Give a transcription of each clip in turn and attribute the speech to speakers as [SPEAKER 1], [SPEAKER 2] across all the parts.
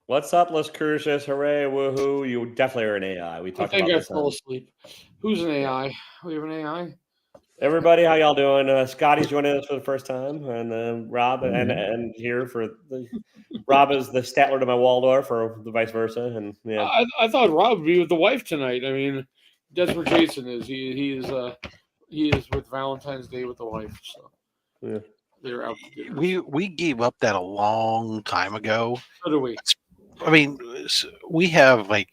[SPEAKER 1] What's up, Las Cruces? Hooray, woohoo. You definitely are an AI. We
[SPEAKER 2] I
[SPEAKER 1] talked
[SPEAKER 2] think
[SPEAKER 1] about
[SPEAKER 2] I
[SPEAKER 1] this
[SPEAKER 2] fell
[SPEAKER 1] on.
[SPEAKER 2] asleep. Who's an
[SPEAKER 1] Yeah.
[SPEAKER 2] AI? We have an AI.
[SPEAKER 1] Everybody, how y'all doing? Scotty's joining us for the first time, and Rob,
[SPEAKER 3] Hey,
[SPEAKER 1] and
[SPEAKER 3] man.
[SPEAKER 1] and here for the Rob is the Statler to my Waldorf, or the vice versa, and yeah,
[SPEAKER 2] I thought Rob would be with the wife tonight. I mean, that's where Jason is. He is with Valentine's Day with the wife. So
[SPEAKER 1] yeah.
[SPEAKER 2] they're out to dinner.
[SPEAKER 4] We gave up that a long time ago.
[SPEAKER 2] So do we.
[SPEAKER 4] I mean, we have like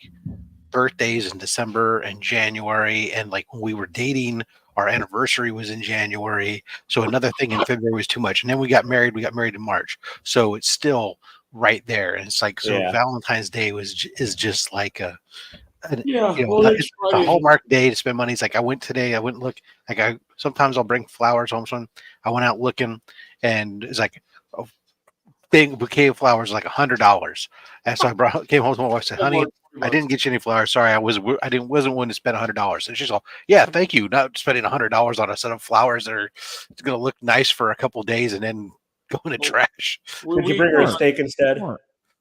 [SPEAKER 4] birthdays in December and January, and like when we were dating, our anniversary was in January. So another thing in February was too much, and then we got married. We got married in March, so it's still right there. And it's like so
[SPEAKER 1] Yeah.
[SPEAKER 4] Valentine's Day is just like
[SPEAKER 2] Yeah.
[SPEAKER 4] you know,
[SPEAKER 2] Well,
[SPEAKER 4] it's a Hallmark day to spend money. It's like I went today. I went and look. Like I sometimes I'll bring flowers home. So I went out looking, and it's like a big bouquet of flowers, like $100. And so came home to my wife and said, "Honey, I didn't get you any flowers. Sorry, wasn't willing to spend $100." And she's all, "Yeah, thank you. Not spending $100 on a set of flowers that are it's going to look nice for a couple of days and then go in the trash."
[SPEAKER 1] Did you bring her a steak instead?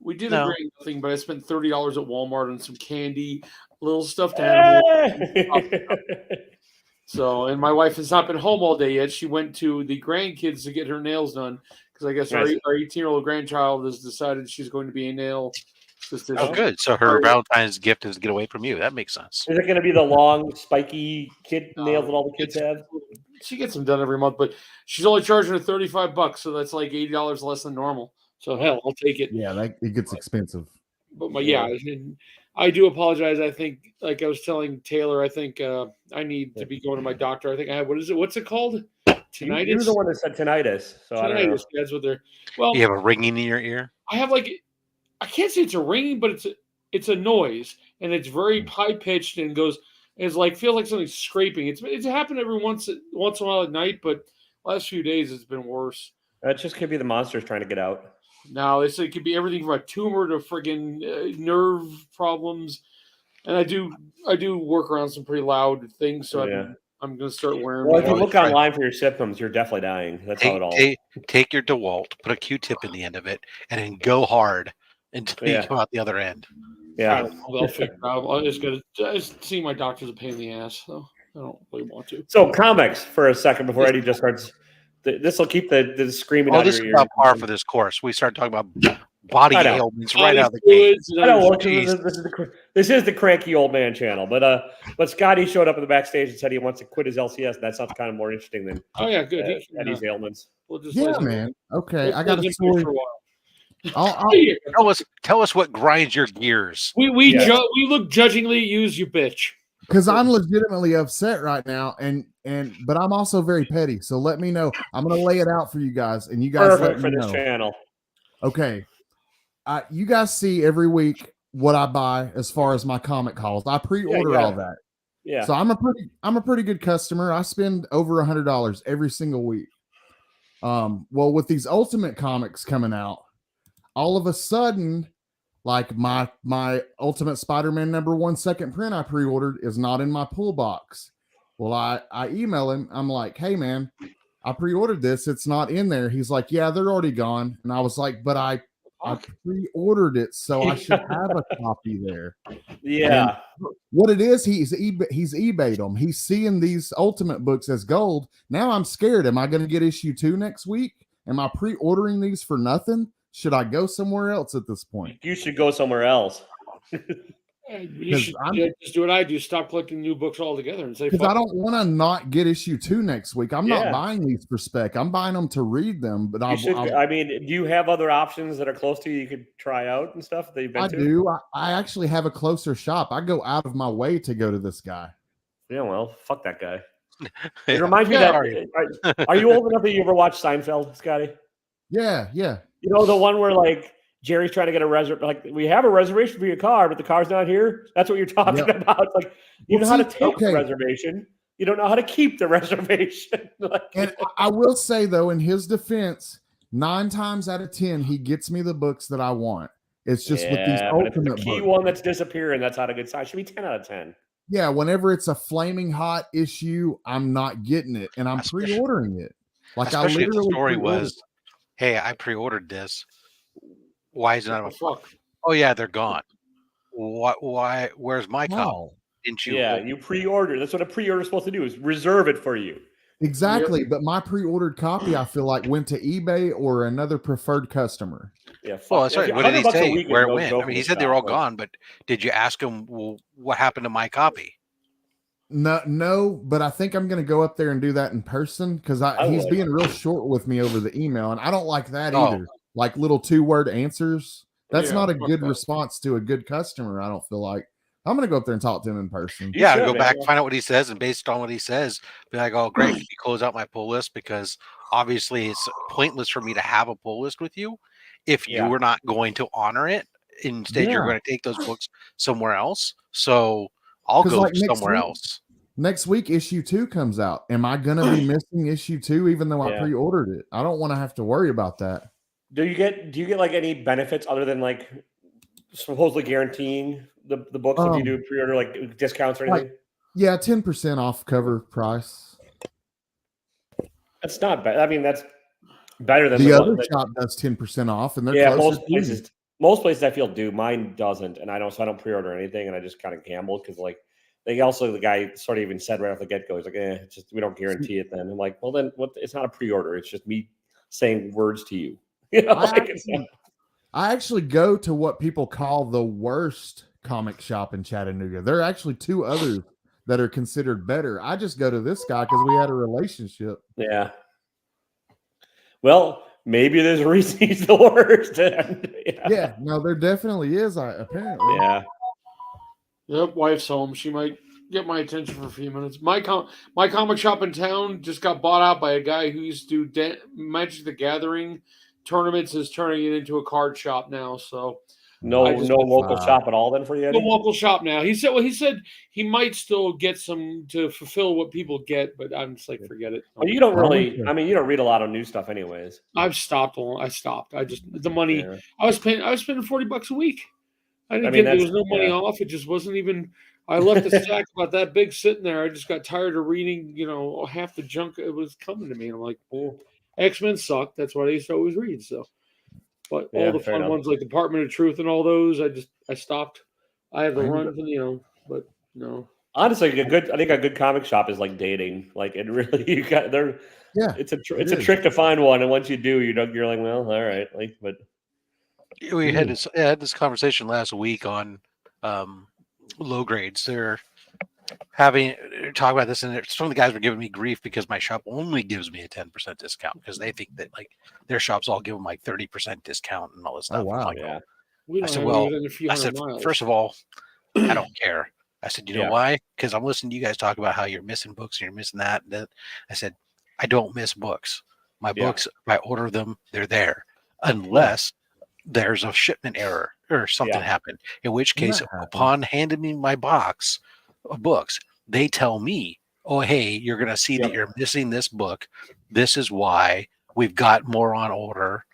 [SPEAKER 2] We didn't
[SPEAKER 4] No.
[SPEAKER 2] bring nothing, but I spent $30 at Walmart on some candy, little stuffed animals. So, and my wife has not been home all day yet. She went to the grandkids to get her nails done because I guess
[SPEAKER 1] Nice.
[SPEAKER 2] our 18-year-old grandchild has decided she's going to be a nail esthetician.
[SPEAKER 4] Oh, good. So her Valentine's gift is to get away from you. That makes sense.
[SPEAKER 1] Is it going to be the long, spiky kid nails that all the kids have?
[SPEAKER 2] She gets them done every month, but she's only charging her $35, so that's like $80 less than normal. So hell, I'll take it.
[SPEAKER 3] Yeah, it gets expensive.
[SPEAKER 2] But yeah, I do apologize. I think, like I was telling Taylor, I think I need to be going to my doctor. I think I have What's it called? Tinnitus.
[SPEAKER 1] You're the one that said tinnitus. So
[SPEAKER 2] tinnitus.
[SPEAKER 1] I don't know.
[SPEAKER 2] That's what they're. Well,
[SPEAKER 4] you have a ringing in your ear.
[SPEAKER 2] I have I can't say it's a ringing, but it's a noise, and it's very high pitched and goes. It's like feels like something scraping. It's happened every once in a while at night, but last few days it's been worse.
[SPEAKER 1] That just could be the monsters trying to get out.
[SPEAKER 2] No, it could be everything from a tumor to friggin' nerve problems, and I do work around some pretty loud things, so I'm going to start wearing.
[SPEAKER 1] Well, if you look online for your symptoms, you're definitely dying. That's how it all.
[SPEAKER 4] Take your DeWalt, put a Q-tip in the end of it, and then go hard until you come out the other end.
[SPEAKER 1] Yeah,
[SPEAKER 2] I'll figure it out. I just see my doctor's a pain in the ass, so I don't really want to.
[SPEAKER 1] So comics for a second before Eddie just starts. This will keep the screaming.
[SPEAKER 4] Oh, this is about par for this course. We start talking about body ailments right out of the gate.
[SPEAKER 1] I know. This is the cranky old man channel, but Scotty showed up in the backstage and said he wants to quit his LCS. That sounds kind of more interesting than
[SPEAKER 2] good.
[SPEAKER 1] Eddie's ailments.
[SPEAKER 3] Yeah, man. Okay, I got a story.
[SPEAKER 4] Tell us what grinds your gears.
[SPEAKER 2] We look judgingly at you, you bitch.
[SPEAKER 3] Because I'm legitimately upset right now, but I'm also very petty. So let me know. I'm gonna lay it out for you guys, and you guys
[SPEAKER 1] perfect
[SPEAKER 3] let me
[SPEAKER 1] for this channel.
[SPEAKER 3] Okay, you guys see every week what I buy as far as my comic hauls. I pre-order all that.
[SPEAKER 1] Yeah.
[SPEAKER 3] So I'm a pretty good customer. I spend over $100 every single week. Well, with these Ultimate comics coming out, all of a sudden, like my Ultimate Spider-Man #1 second print I pre-ordered is not in my pull box. Well, I email him. I'm like, hey man, I pre-ordered this. It's not in there. He's like, yeah, they're already gone. And I was like, but I pre-ordered it, so I should have a copy there.
[SPEAKER 1] Yeah.
[SPEAKER 3] And what it is, he's eBayed them. He's seeing these Ultimate books as gold. Now I'm scared. Am I going to get issue 2 next week? Am I pre-ordering these for nothing? Should I go somewhere else at this point?
[SPEAKER 1] You should go somewhere else.
[SPEAKER 2] You should just do what I do. Stop collecting new books altogether and say,
[SPEAKER 3] because I don't want to not get issue 2 next week. I'm not buying these for spec. I'm buying them to read them. But
[SPEAKER 1] I mean, do you have other options that are close to you could try out and stuff that you've been
[SPEAKER 3] to?
[SPEAKER 1] I
[SPEAKER 3] do. I actually have a closer shop. I go out of my way to go to this guy.
[SPEAKER 1] Yeah, well, fuck that guy. It reminds me that. Are you old enough that you ever watched Seinfeld, Scotty?
[SPEAKER 3] Yeah.
[SPEAKER 1] You know the one where like Jerry's trying to get a reservation. Like we have a reservation for your car, but the car's not here. That's what you're talking about. It's like you know how to take the reservation. You don't know how to keep the reservation.
[SPEAKER 3] And I will say though, in his defense, 9 times out of 10, he gets me the books that I want. It's just with these Ultimate
[SPEAKER 1] books. The key
[SPEAKER 3] books.
[SPEAKER 1] one that's disappearing. That's not a good sign. It should be 10 out of 10.
[SPEAKER 3] Yeah, whenever it's a flaming hot issue, I'm not getting it, and I'm pre-ordering it. Like I literally
[SPEAKER 4] the story was, hey, I pre-ordered this. Why is it not?
[SPEAKER 2] Fuck.
[SPEAKER 4] Oh yeah, they're gone. What? Why? Where's my copy?
[SPEAKER 3] Oh,
[SPEAKER 4] Didn't you?
[SPEAKER 1] Yeah, you pre-order. That's what a pre-order is supposed to do: is reserve it for you.
[SPEAKER 3] exactly. But my pre-ordered copy, I feel like went to eBay or another preferred customer.
[SPEAKER 1] Yeah, fuck.
[SPEAKER 4] Well, that's right. What did he
[SPEAKER 1] $100 a
[SPEAKER 4] say?
[SPEAKER 1] week is
[SPEAKER 4] Where it
[SPEAKER 1] no
[SPEAKER 4] went?
[SPEAKER 1] joke
[SPEAKER 4] I mean,
[SPEAKER 1] in
[SPEAKER 4] he
[SPEAKER 1] the
[SPEAKER 4] said they were all
[SPEAKER 1] shop,
[SPEAKER 4] gone, but did you ask him, well, what happened to my copy?
[SPEAKER 3] No, but I think I'm going to go up there and do that in person because he's
[SPEAKER 1] would.
[SPEAKER 3] being real short with me over the email, and I don't like that
[SPEAKER 4] Oh.
[SPEAKER 3] either. Like little 2-word answers. That's
[SPEAKER 2] Yeah,
[SPEAKER 3] not a
[SPEAKER 2] fuck
[SPEAKER 3] good
[SPEAKER 2] that.
[SPEAKER 3] response to a good customer. I don't feel like I'm going to go up there and talk to him in person.
[SPEAKER 1] You
[SPEAKER 4] Yeah,
[SPEAKER 1] should,
[SPEAKER 4] go
[SPEAKER 1] man.
[SPEAKER 4] back, find out what he says, and based on what he says, be like, "Oh, great! Can you close out my pull list?" Because obviously, it's pointless for me to have a pull list with you if you
[SPEAKER 1] Yeah.
[SPEAKER 4] were not going to honor it. Instead, you're
[SPEAKER 3] Yeah.
[SPEAKER 4] going to take those books somewhere else. So I'll
[SPEAKER 3] 'Cause,
[SPEAKER 4] go
[SPEAKER 3] like, next
[SPEAKER 4] somewhere
[SPEAKER 3] week-
[SPEAKER 4] else.
[SPEAKER 3] Next week, issue 2 comes out. Am I going to be missing issue 2 even though I
[SPEAKER 1] Yeah.
[SPEAKER 3] pre-ordered it? I don't want to have to worry about that.
[SPEAKER 1] Do you get like any benefits other than like supposedly guaranteeing the books if you do pre-order, like discounts or anything?
[SPEAKER 3] Yeah, 10% off cover price.
[SPEAKER 1] That's not bad. I mean, that's better than
[SPEAKER 3] The
[SPEAKER 1] the
[SPEAKER 3] other
[SPEAKER 1] one.
[SPEAKER 3] shop does 10% off, and they're
[SPEAKER 1] Yeah,
[SPEAKER 3] closer to me.
[SPEAKER 1] most places I feel do. Mine doesn't, and I don't pre-order anything, and I just kind of gambled because like the guy sort of even said right off the get go, he's like, it's just we don't guarantee it. Then I'm like, well, then what? It's not a pre-order. It's just me saying words to you. You know,
[SPEAKER 3] I actually go to what people call the worst comic shop in Chattanooga. There are actually 2 others that are considered better. I just go to this guy because we had a relationship.
[SPEAKER 1] Yeah. Well, maybe there's a reason he's the worst.
[SPEAKER 3] Yeah, no, there definitely is. Apparently,
[SPEAKER 1] Yeah.
[SPEAKER 2] Yep, wife's home. She might get my attention for a few minutes. My comic shop in town just got bought out by a guy who used to do Magic the Gathering tournaments. Is turning it into a card shop now. So
[SPEAKER 1] No local shop at all then for you, Eddie?
[SPEAKER 2] no local shop now. He said he might still get some to fulfill what people get, but I'm just like, forget it.
[SPEAKER 1] Well, you don't really. I mean, you don't read a lot of new stuff, anyways.
[SPEAKER 2] I've stopped. I stopped. I just the money.
[SPEAKER 1] Yeah.
[SPEAKER 2] I was spending $40 a week. There was no money off. It just wasn't even. I left the stack about that big sitting there. I just got tired of reading, half the junk it was coming to me. And I'm like, well, X-Men sucked. That's what I used to always read. So, but all the fun ones like Department of Truth and all those, I stopped. I have the runs, but no.
[SPEAKER 1] Honestly, I think a good comic shop is like dating. Like it really, you got there.
[SPEAKER 3] Yeah,
[SPEAKER 1] it's a trick to find one, and once you do, you're like, well, all right, like, but.
[SPEAKER 4] We had this conversation last week on low grades. They're talk about this, and some of the guys were giving me grief because my shop only gives me a 10% discount because they think that like their shops all give them like 30% discount and all this stuff.
[SPEAKER 3] Oh wow!
[SPEAKER 4] Like,
[SPEAKER 1] yeah.
[SPEAKER 4] I said, first of all, I don't care. I said, you know why? Because I'm listening to you guys talk about how you're missing books and you're missing that. And I said, I don't miss books. My books, if I order them, they're there, unless there's a shipment error or something happened. In which case, upon handing me my box of books, they tell me, "Oh, hey, you're going to see that you're missing this book. This is why. We've got more on order."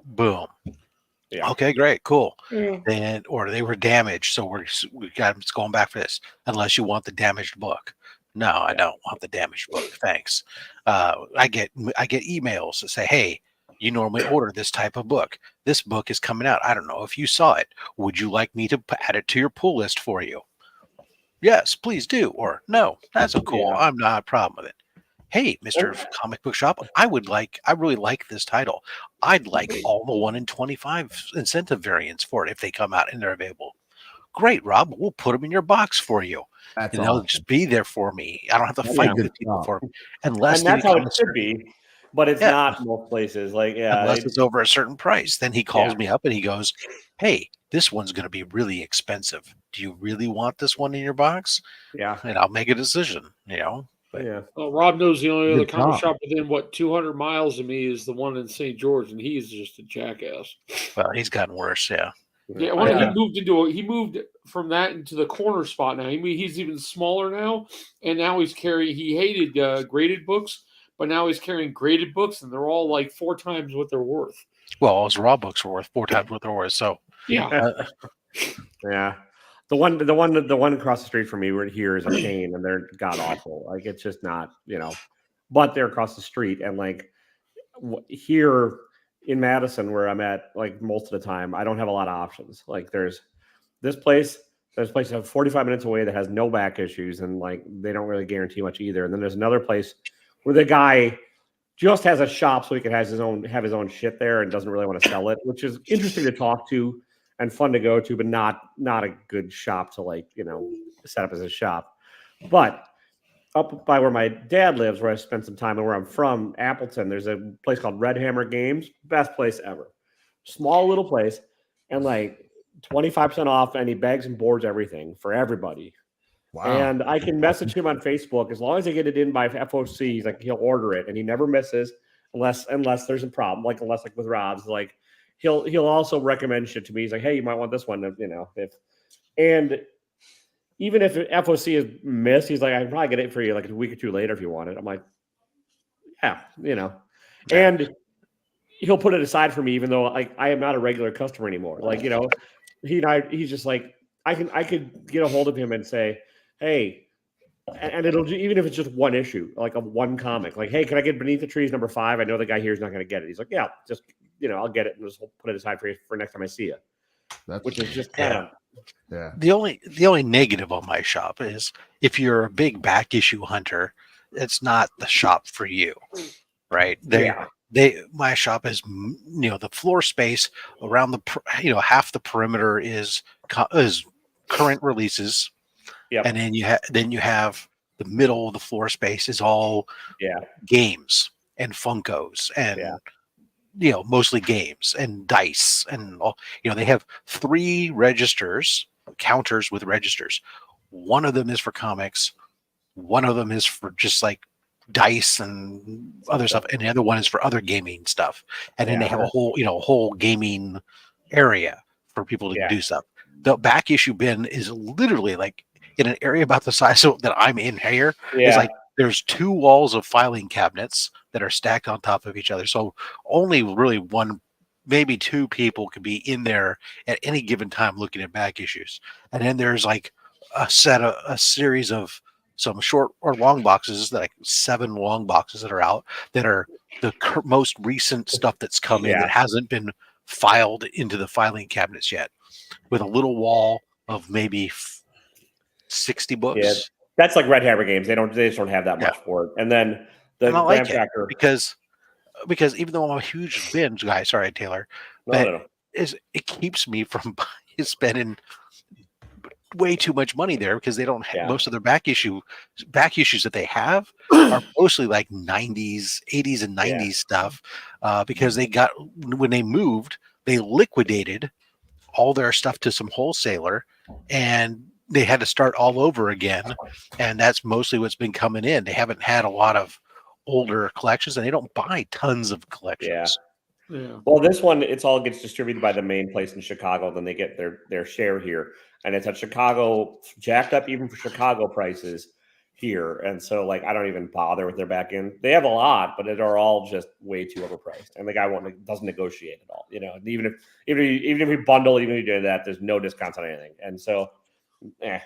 [SPEAKER 4] Boom. Yeah. Okay, great, cool. Yeah. Or they were damaged, so it's going back for this. Unless you want the damaged book. No, I don't want the damaged book. Thanks. I get emails that say, "Hey, you normally order this type of book. This book is coming out. I don't know if you saw it. Would you like me to add it to your pull list for you?" Yes, please do. Or no, that's cool. Yeah. I'm not a problem with it. Hey, Mr. Comic Book Shop, I really like this title. I'd like all the 1 in 25 incentive variants for it if they come out and they're available. Great, Rob. We'll put them in your box for you. And they'll just be there for me. I don't have to fight with people for them.
[SPEAKER 1] And that's how it should be. But it's not in most places. Like,
[SPEAKER 4] unless it's over a certain price. Then he calls me up and he goes, "Hey, this one's going to be really expensive. Do you really want this one in your box?"
[SPEAKER 1] Yeah.
[SPEAKER 4] And I'll make a decision, But,
[SPEAKER 2] well, Rob knows the only other comic shop within 200 miles of me is the one in St. George, and he's just a jackass.
[SPEAKER 4] Well, he's gotten worse, yeah.
[SPEAKER 2] Yeah, he moved from that into the corner spot now. He's even smaller now, and now he hated graded books, but now he's carrying graded books, and they're all like 4 times what they're worth.
[SPEAKER 4] Well, his raw books are worth 4 times what they're worth. So
[SPEAKER 1] yeah. The one across the street from me right here is a chain, and they're god awful. Like it's just not, but they're across the street, and like here in Madison, where I'm at, like most of the time, I don't have a lot of options. Like there's place that's 45 minutes away that has no back issues, and like they don't really guarantee much either. And then there's another place where the guy just has a shop so he can have his own shit there and doesn't really want to sell it, which is interesting to talk to and fun to go to, but not a good shop to like, set up as a shop. But up by where my dad lives, where I spent some time and where I'm from, Appleton, there's a place called Red Hammer Games. Best place ever. Small little place, and like 25% off any bags and boards, everything for everybody. Wow. And I can message him on Facebook as long as I get it in by FOC. He's like, he'll order it, and he never misses unless there's a problem. Like unless like with Rob's, like he'll also recommend shit to me. He's like, hey, you might want this one. And even if FOC is missed, he's like, I can probably get it for you like a week or two later if you want it. I'm like, yeah. And he'll put it aside for me, even though like I am not a regular customer anymore. Like, he's just like, I could get a hold of him and say, hey, and it'll, even if it's just one issue, like a one comic, like, hey, can I get Beneath the Trees number 5? I know the guy here is not going to get it. He's like, yeah, just, I'll get it and just put it aside for you for next time I see you. Which is just kind of.
[SPEAKER 4] Yeah. The only negative on my shop is if you're a big back issue hunter, it's not the shop for you, right? My shop is, the floor space around the, half the perimeter is current releases. Yep. And then you have the middle of the floor space is all games and Funkos and mostly games and dice and all. They have 3 counters with registers. One of them is for comics, one of them is for just like dice and other stuff, and the other one is for other gaming stuff. And then they have a whole gaming area for people to do stuff. The back issue bin is literally like in an area about the size that I'm in here. It's like there's 2 walls of filing cabinets that are stacked on top of each other. So only really 1, maybe 2 people could be in there at any given time looking at back issues. And then there's like a series of some short or long boxes, like 7 long boxes that are out that are the most recent stuff that's come in that hasn't been filed into the filing cabinets yet, with a little wall of maybe 60 books.
[SPEAKER 1] Yeah, that's like Red Hammer Games. They just don't have that much for it. And then the Graham Tracker,
[SPEAKER 4] because even though I'm a huge binge guy, sorry Taylor, it keeps me from spending way too much money there, because they don't have most of their back issues that they have are mostly like 80s and 90s stuff, because when they moved, they liquidated all their stuff to some wholesaler, and they had to start all over again. And that's mostly what's been coming in. They haven't had a lot of older collections, and they don't buy tons of collections.
[SPEAKER 1] Yeah. Well, this one, it's all gets distributed by the main place in Chicago. Then they get their share here, and it's at Chicago, jacked up even for Chicago prices here. And so, like, I don't even bother with their back end. They have a lot, but they're all just way too overpriced. And the guy doesn't negotiate at all. Even if we bundle, even if you do that, there's no discounts on anything. And so, And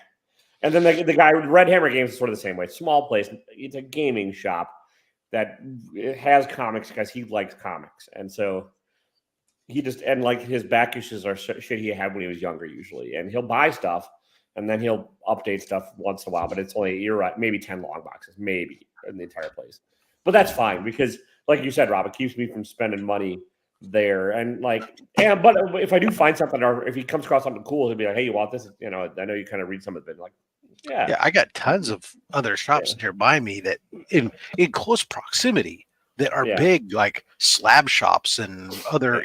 [SPEAKER 1] then the guy with Red Hammer Games is sort of the same way. Small place. It's a gaming shop that has comics because he likes comics. And so like his back issues are shit he had when he was younger usually. And he'll buy stuff and then he'll update stuff once in a while, but it's only, you're right, maybe 10 long boxes, maybe in the entire place. But that's fine because, like you said, Rob, it keeps me from spending money there. And but if I do find something, or if he comes across something cool, he'll be like, hey, you want this? I know you kind of read some of it. Like, yeah,
[SPEAKER 4] I got tons of other shops nearby me that in close proximity that are big, like slab shops and other,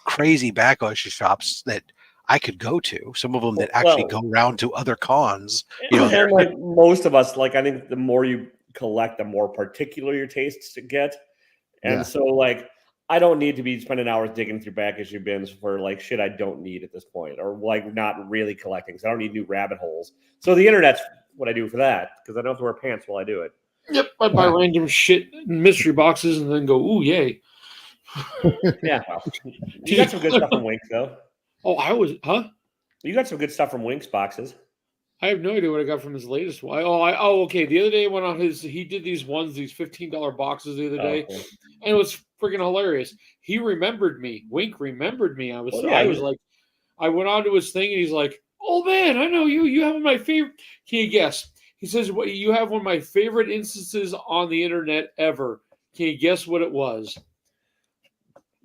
[SPEAKER 4] crazy back issue shops that I could go to. Some of them that actually go around to other cons.
[SPEAKER 1] And like most of us, like I think the more you collect, the more particular your tastes get. And so like I don't need to be spending hours digging through back issue bins for like shit I don't need at this point, or like not really collecting. So I don't need new rabbit holes. So the internet's what I do for that, because I don't have to wear pants while I do it.
[SPEAKER 2] Yep, I buy random shit in mystery boxes and then go, ooh, yay.
[SPEAKER 1] Yeah. You got some good stuff from Winks, though.
[SPEAKER 2] Oh, You
[SPEAKER 1] got some good stuff from Winks boxes.
[SPEAKER 2] I have no idea what I got from his latest one. Okay. The other day I went on he did these these $15 boxes the other day,
[SPEAKER 1] Okay.
[SPEAKER 2] and it was freaking hilarious. He remembered me. Wink remembered me. I was like, I went on to his thing, and he's like, "Oh man, I know you. You have one of my favorite." Can you guess? He says, "You have one of my favorite instances on the internet ever." Can you guess what it was?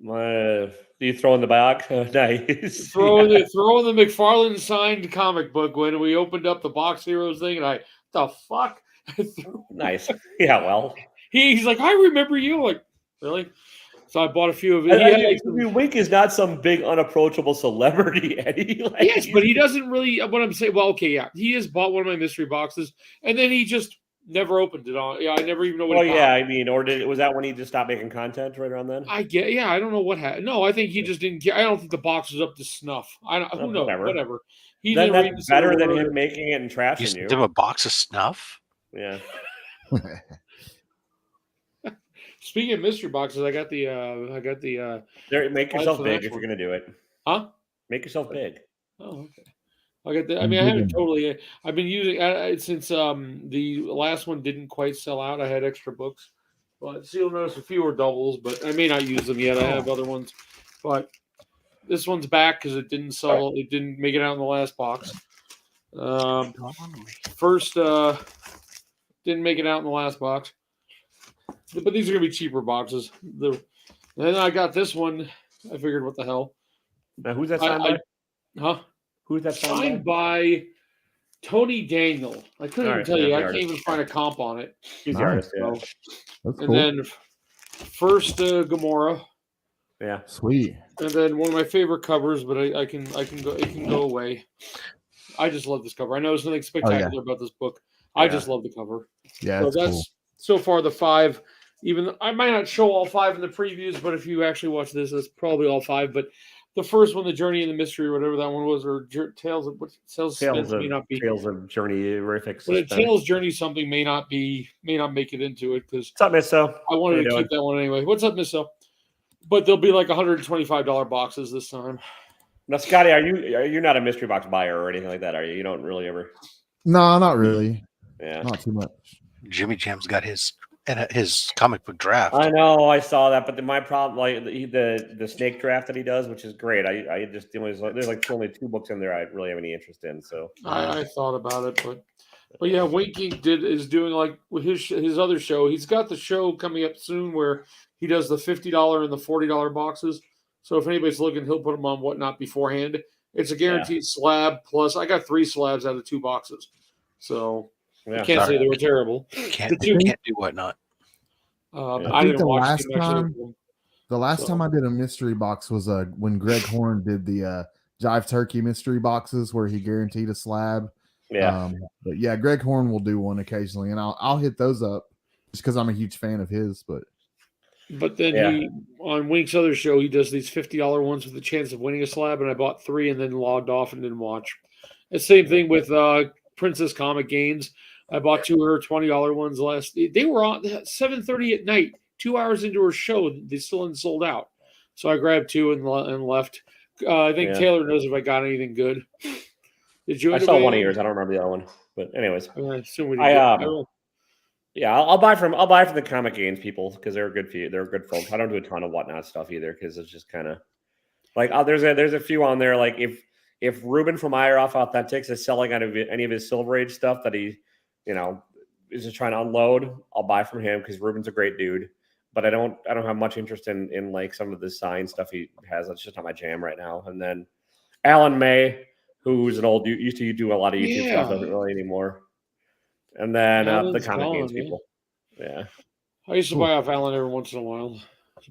[SPEAKER 1] Do you throw in the box? Nice.
[SPEAKER 2] Throw in the McFarlane signed comic book when we opened up the Box Heroes thing, and the fuck?
[SPEAKER 1] Nice. Yeah, well.
[SPEAKER 2] He's like, I remember you. I'm like, really? So I bought a few of it.
[SPEAKER 1] Wink is not some big unapproachable celebrity, Eddie.
[SPEAKER 2] Yes, but he doesn't really. What I'm saying, well, okay, yeah, he has bought one of my mystery boxes, and then he just never opened it on. Yeah, I never even know what.
[SPEAKER 1] Oh yeah, I mean, was that when he just stopped making content right around then?
[SPEAKER 2] I don't know what happened. No, I think he just didn't care. I don't think the box was up to snuff. Who knows? Whatever. He
[SPEAKER 1] then that's better than him making it and trashing you.
[SPEAKER 4] You have a box of snuff?
[SPEAKER 1] Yeah.
[SPEAKER 2] Speaking of mystery boxes, I got the.
[SPEAKER 1] Make yourself big if you're gonna do it.
[SPEAKER 2] Huh?
[SPEAKER 1] Make yourself big.
[SPEAKER 2] Oh, okay. I got the. I mean, I haven't totally. I've been using since the last one didn't quite sell out. I had extra books, but so you'll notice a few are doubles. But I may not use them yet. I have other ones, but this one's back because it didn't sell. It didn't make it out in the last box. First, didn't make it out in the last box. But these are gonna be cheaper boxes. Then I got this one. I figured, what the hell?
[SPEAKER 1] Now, who's that signed by?
[SPEAKER 2] Huh?
[SPEAKER 1] Who's that
[SPEAKER 2] signed by? Tony Daniel. I couldn't even tell you. I can't even find a comp on it.
[SPEAKER 1] He's the artist. Yeah.
[SPEAKER 3] That's cool.
[SPEAKER 2] And then first Gamora.
[SPEAKER 1] Yeah,
[SPEAKER 3] sweet.
[SPEAKER 2] And then one of my favorite covers, but I can go. It can go away. I just love this cover. I know there's nothing spectacular about this book. I just love the cover.
[SPEAKER 3] Yeah,
[SPEAKER 2] so that's cool. So far the 5. Even I might not show all 5 in the previews, but if you actually watch this, that's probably all 5. But the first one, the Journey and the Mystery, whatever that one was, or Tales of may not be
[SPEAKER 1] Tales of Journey, horrific.
[SPEAKER 2] But Tales Journey something may not make it into it because
[SPEAKER 1] what's up, Miss So?
[SPEAKER 2] I wanted to keep that one anyway. What's up, Miss So? But they'll be like $125 boxes this time.
[SPEAKER 1] Now, Scotty, are you not a mystery box buyer or anything like that? Are you? You don't really ever?
[SPEAKER 3] No, not really.
[SPEAKER 1] Yeah,
[SPEAKER 3] not too much.
[SPEAKER 4] Jimmy Jam's got his comic book draft.
[SPEAKER 1] I know, I saw that, but my problem, like the snake draft that he does, which is great. I just there's like only 2 books in there I really have any interest in. So
[SPEAKER 2] I thought about it, but yeah, Winky is doing like with his other show. He's got the show coming up soon where he does the $50 and the $40 boxes. So if anybody's looking, he'll put them on Whatnot beforehand. It's a guaranteed slab. Plus, I got 3 slabs out of 2 boxes. So I can't say they were terrible.
[SPEAKER 4] Can't do Whatnot.
[SPEAKER 3] I think the last time I did a mystery box was when Greg Horn did the Jive Turkey mystery boxes where he guaranteed a slab.
[SPEAKER 1] Yeah.
[SPEAKER 3] But yeah, Greg Horn will do one occasionally, and I'll hit those up just because I'm a huge fan of his.
[SPEAKER 2] But then he on Wink's other show, he does these $50 ones with a chance of winning a slab, and I bought 3 and then logged off and didn't watch. The same thing with Princess Comic Gains. I bought 2 of her $20 ones last. They were on 7:30 at night, 2 hours into her show. They still hadn't sold out, so I grabbed 2 and left. I think Taylor knows if I got anything good. Did you?
[SPEAKER 1] I saw one of yours. I don't remember the other one, but anyways, I'll buy from the Comic Gains people because they're good folks. I don't do a ton of Whatnot stuff either because it's just kind of like there's a few on there. Like if Ruben from IROF Authentics is selling out of any of his Silver Age stuff that he is just trying to unload, I'll buy from him because Ruben's a great dude. But I don't have much interest in like some of the sign stuff he has. That's just not my jam right now. And then Alan May, who's used to do a lot of YouTube stuff, doesn't really anymore. And then the Comic Gains people. Yeah.
[SPEAKER 2] I used to buy off Alan every once in a while.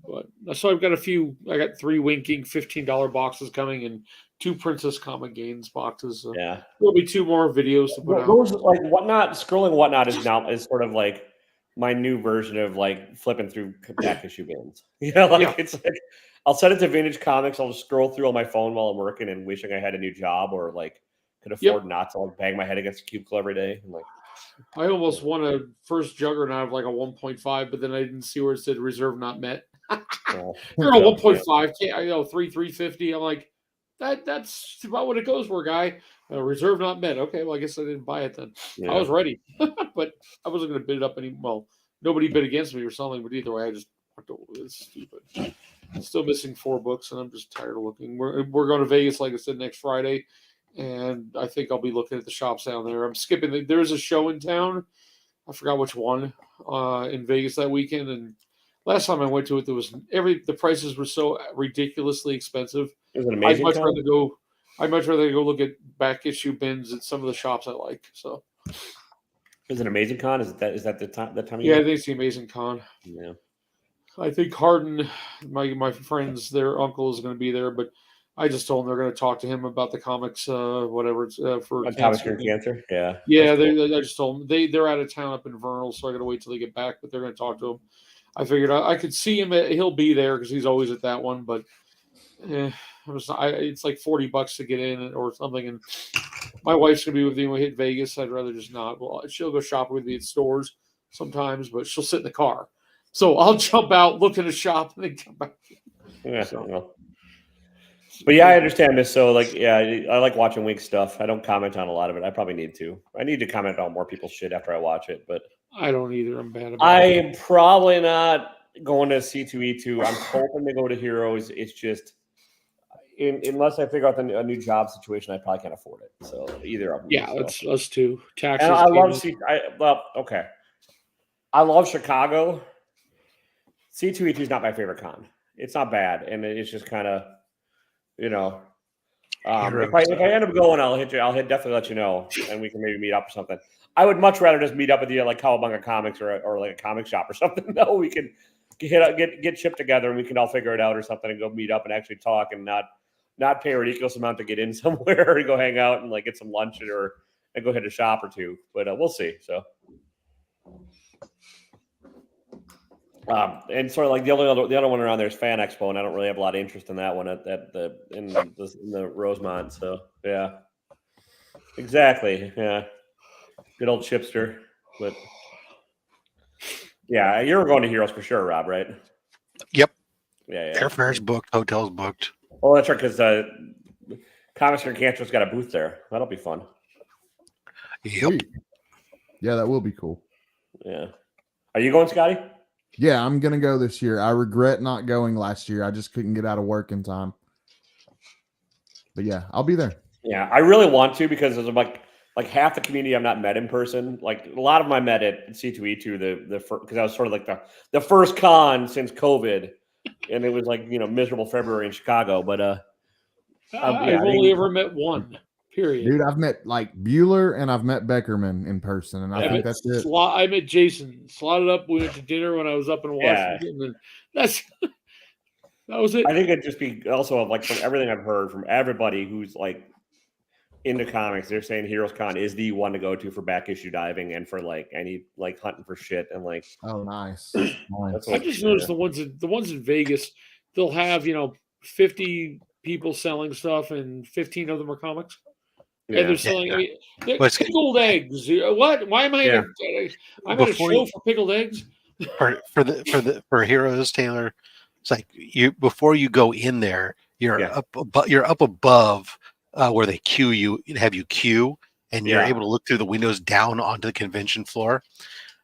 [SPEAKER 2] But so I've got I got 3 Winking $15 boxes coming and 2 Princess Comic Gains boxes. So there'll be 2 more videos to put out.
[SPEAKER 1] Those like Whatnot, scrolling Whatnot is sort of like my new version of like flipping through back issue bins. It's like I'll set it to Vintage Comics. I'll just scroll through on my phone while I'm working and wishing I had a new job or like could afford not to like bang my head against a cubicle every day. And like
[SPEAKER 2] I almost won a first Juggernaut of like a 1.5, but then I didn't see where it said reserve not met. You're a 1.5. I know 350. I'm like, that's about what it goes for, guy. Reserve not met. Okay, well, I guess I didn't buy it then.
[SPEAKER 1] Yeah.
[SPEAKER 2] I was ready, but I wasn't going to bid it up any. Well, nobody bid against me or something, but either way, I just it's stupid. Still missing 4 books, and I'm just tired of looking. We're going to Vegas, like I said, next Friday, and I think I'll be looking at the shops down there. I'm skipping. There's a show in town. I forgot which one in Vegas that weekend, and last time I went to it, the prices were so ridiculously expensive.
[SPEAKER 1] It was an amazing.
[SPEAKER 2] I'd much rather go look at back issue bins at some of the shops I like. So,
[SPEAKER 1] is it Amazing Con? Is that the time? That time?
[SPEAKER 2] Yeah, I think it's the Amazing Con.
[SPEAKER 1] Yeah.
[SPEAKER 2] I think Harden, my friends, their uncle is going to be there, but I just told them they're going to talk to him about the comics, whatever it's for
[SPEAKER 1] cancer. Yeah.
[SPEAKER 2] Yeah, cool. I just told them they're out of town up in Vernal, so I got to wait till they get back. But they're going to talk to him. I figured I could see him. He'll be there because he's always at that one. But it's like $40 to get in or something. And my wife's going to be with me when we hit Vegas. I'd rather just not. Well, she'll go shopping with me at stores sometimes, but she'll sit in the car. So I'll jump out, look at a shop, and then come back.
[SPEAKER 1] Yeah. So. But yeah, I understand this. So I like watching Wink stuff. I don't comment on a lot of it. I probably need to. I need to comment on more people's shit after I watch it, but
[SPEAKER 2] I don't either. I'm bad about it.
[SPEAKER 1] I'm probably not going to C2E2. I'm hoping to go to Heroes. It's just unless I figure out a new job situation, I probably can't afford it. So either of them.
[SPEAKER 2] Yeah, that's us too. Taxes.
[SPEAKER 1] And I love okay. I love Chicago. C2E2 is not my favorite con. It's not bad, and it's just kind of, if I end up going, I'll hit you. I'll definitely let you know, and we can maybe meet up or something. I would much rather just meet up with you at like Cowabunga Comics or like a comic shop or something. No, we can get chipped together and we can all figure it out or something and go meet up and actually talk and not pay a ridiculous amount to get in somewhere or go hang out and like get some lunch and go hit a shop or two. But we'll see. So. And sort of like the other one around there is Fan Expo, and I don't really have a lot of interest in that one in the Rosemont. So yeah, exactly. Yeah, good old chipster. But yeah, you're going to Heroes for sure, Rob, right?
[SPEAKER 4] Yep.
[SPEAKER 1] Yeah.
[SPEAKER 4] Airfare's booked, hotels booked.
[SPEAKER 1] Oh, that's right, because Comics for Cancer's got a booth there. That'll be fun.
[SPEAKER 4] Yep.
[SPEAKER 3] Yeah, that will be cool.
[SPEAKER 1] Yeah. Are you going, Scotty?
[SPEAKER 3] Yeah, I'm going to go this year. I regret not going last year. I just couldn't get out of work in time. But yeah, I'll be there.
[SPEAKER 1] Yeah, I really want to because there's like half the community I've not met in person. Like a lot of them I met at C2E2 because I was sort of like the first con since COVID, and it was like miserable February in Chicago. But
[SPEAKER 2] I've only ever met one. Period.
[SPEAKER 3] Dude, I've met like Bueller and I've met Beckerman in person, and I think that's it.
[SPEAKER 2] I met Jason. Slotted up. We went to dinner when I was up in Washington, and that was it.
[SPEAKER 1] I think it'd just be also like from everything I've heard from everybody who's like into comics, they're saying Heroes Con is the one to go to for back issue diving and for like any like hunting for shit and like.
[SPEAKER 3] Oh, nice.
[SPEAKER 2] I just noticed the ones in Vegas, they'll have 50 people selling stuff, and 15 of them are comics. Yeah, and they're selling pickled eggs. What? Why am I? I'm at a show for pickled eggs.
[SPEAKER 4] For Heroes, Taylor, it's like before you go in there, you're up above where they have you queue, and you're able to look through the windows down onto the convention floor.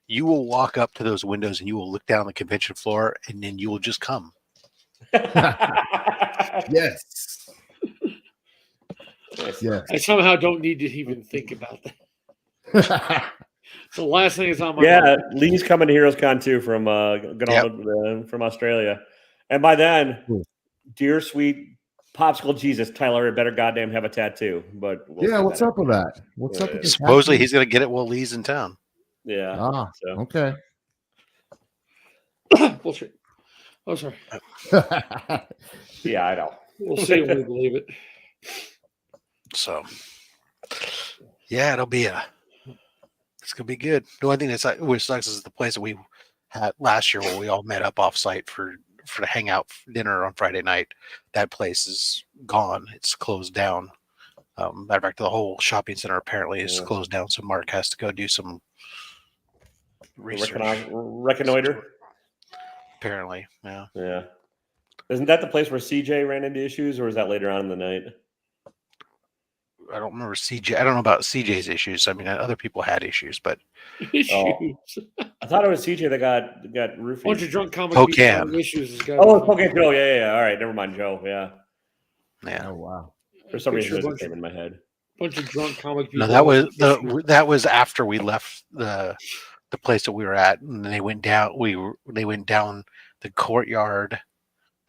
[SPEAKER 4] You will walk up to those windows and you will look down the convention floor, and then you will just come.
[SPEAKER 3] Yes. Yeah.
[SPEAKER 2] I somehow don't need to even think about that. It's the last thing that's on my mind.
[SPEAKER 1] Lee's coming to Heroes Con too from from Australia, and by then, dear sweet popsicle Jesus, Tyler had better goddamn have a tattoo. But
[SPEAKER 3] what's up with that? What's up with this?
[SPEAKER 4] Supposedly he's gonna get it while Lee's in town.
[SPEAKER 1] Yeah.
[SPEAKER 3] Okay.
[SPEAKER 2] Bullshit. Oh, sorry.
[SPEAKER 1] Yeah, I know.
[SPEAKER 2] We'll see if we believe it.
[SPEAKER 4] So, yeah, it's gonna be good. The only thing which sucks is the place that we had last year where we all met up off site for the hangout dinner on Friday night. That place is gone. It's closed down. Matter of fact, the whole shopping center apparently is closed down. So Mark has to go do some research.
[SPEAKER 1] Reconnoiter.
[SPEAKER 4] Apparently, yeah.
[SPEAKER 1] Yeah. Isn't that the place where CJ ran into issues, or is that later on in the night?
[SPEAKER 4] I don't remember CJ. I don't know about CJ's issues. I mean, other people had issues, but
[SPEAKER 2] Issues.
[SPEAKER 1] I thought it was CJ that got roofied.
[SPEAKER 2] Bunch of drunk comic
[SPEAKER 4] Poke
[SPEAKER 2] people
[SPEAKER 4] Cam.
[SPEAKER 2] having issues. Has got
[SPEAKER 1] Oh, okay, Joe. Yeah. All right, never mind, Joe. Yeah.
[SPEAKER 4] Yeah.
[SPEAKER 3] Oh wow.
[SPEAKER 1] For some reason,
[SPEAKER 2] Picture
[SPEAKER 1] it came in my head.
[SPEAKER 2] bunch of drunk comic people.
[SPEAKER 4] No, that was after we left the place that we were at, and they went down. They went down the courtyard.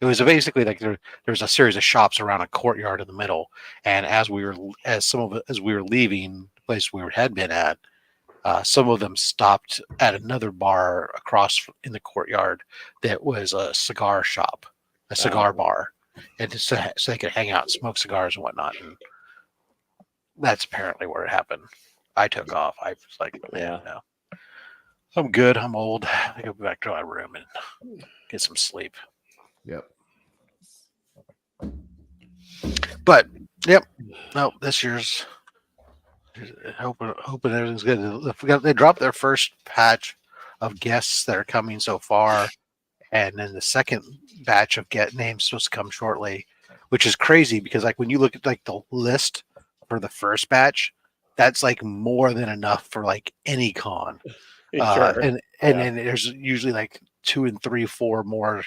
[SPEAKER 4] It was basically like there was a series of shops around a courtyard in the middle, and as we were leaving the place we had been at, some of them stopped at another bar across in the courtyard that was a cigar shop, a cigar bar, and so they could hang out and smoke cigars and whatnot. And that's apparently where it happened. I took off. I was like, man, no. I'm good. I'm old. I go back to my room and get some sleep.
[SPEAKER 3] Yep.
[SPEAKER 4] But yep, no, this year's hoping everything's good. They dropped their first batch of guests that are coming so far, and then the second batch of names supposed to come shortly, which is crazy because like when you look at like the list for the first batch, that's like more than enough for like any con.
[SPEAKER 1] Sure.
[SPEAKER 4] And then there's usually like 2 and 3, 4 more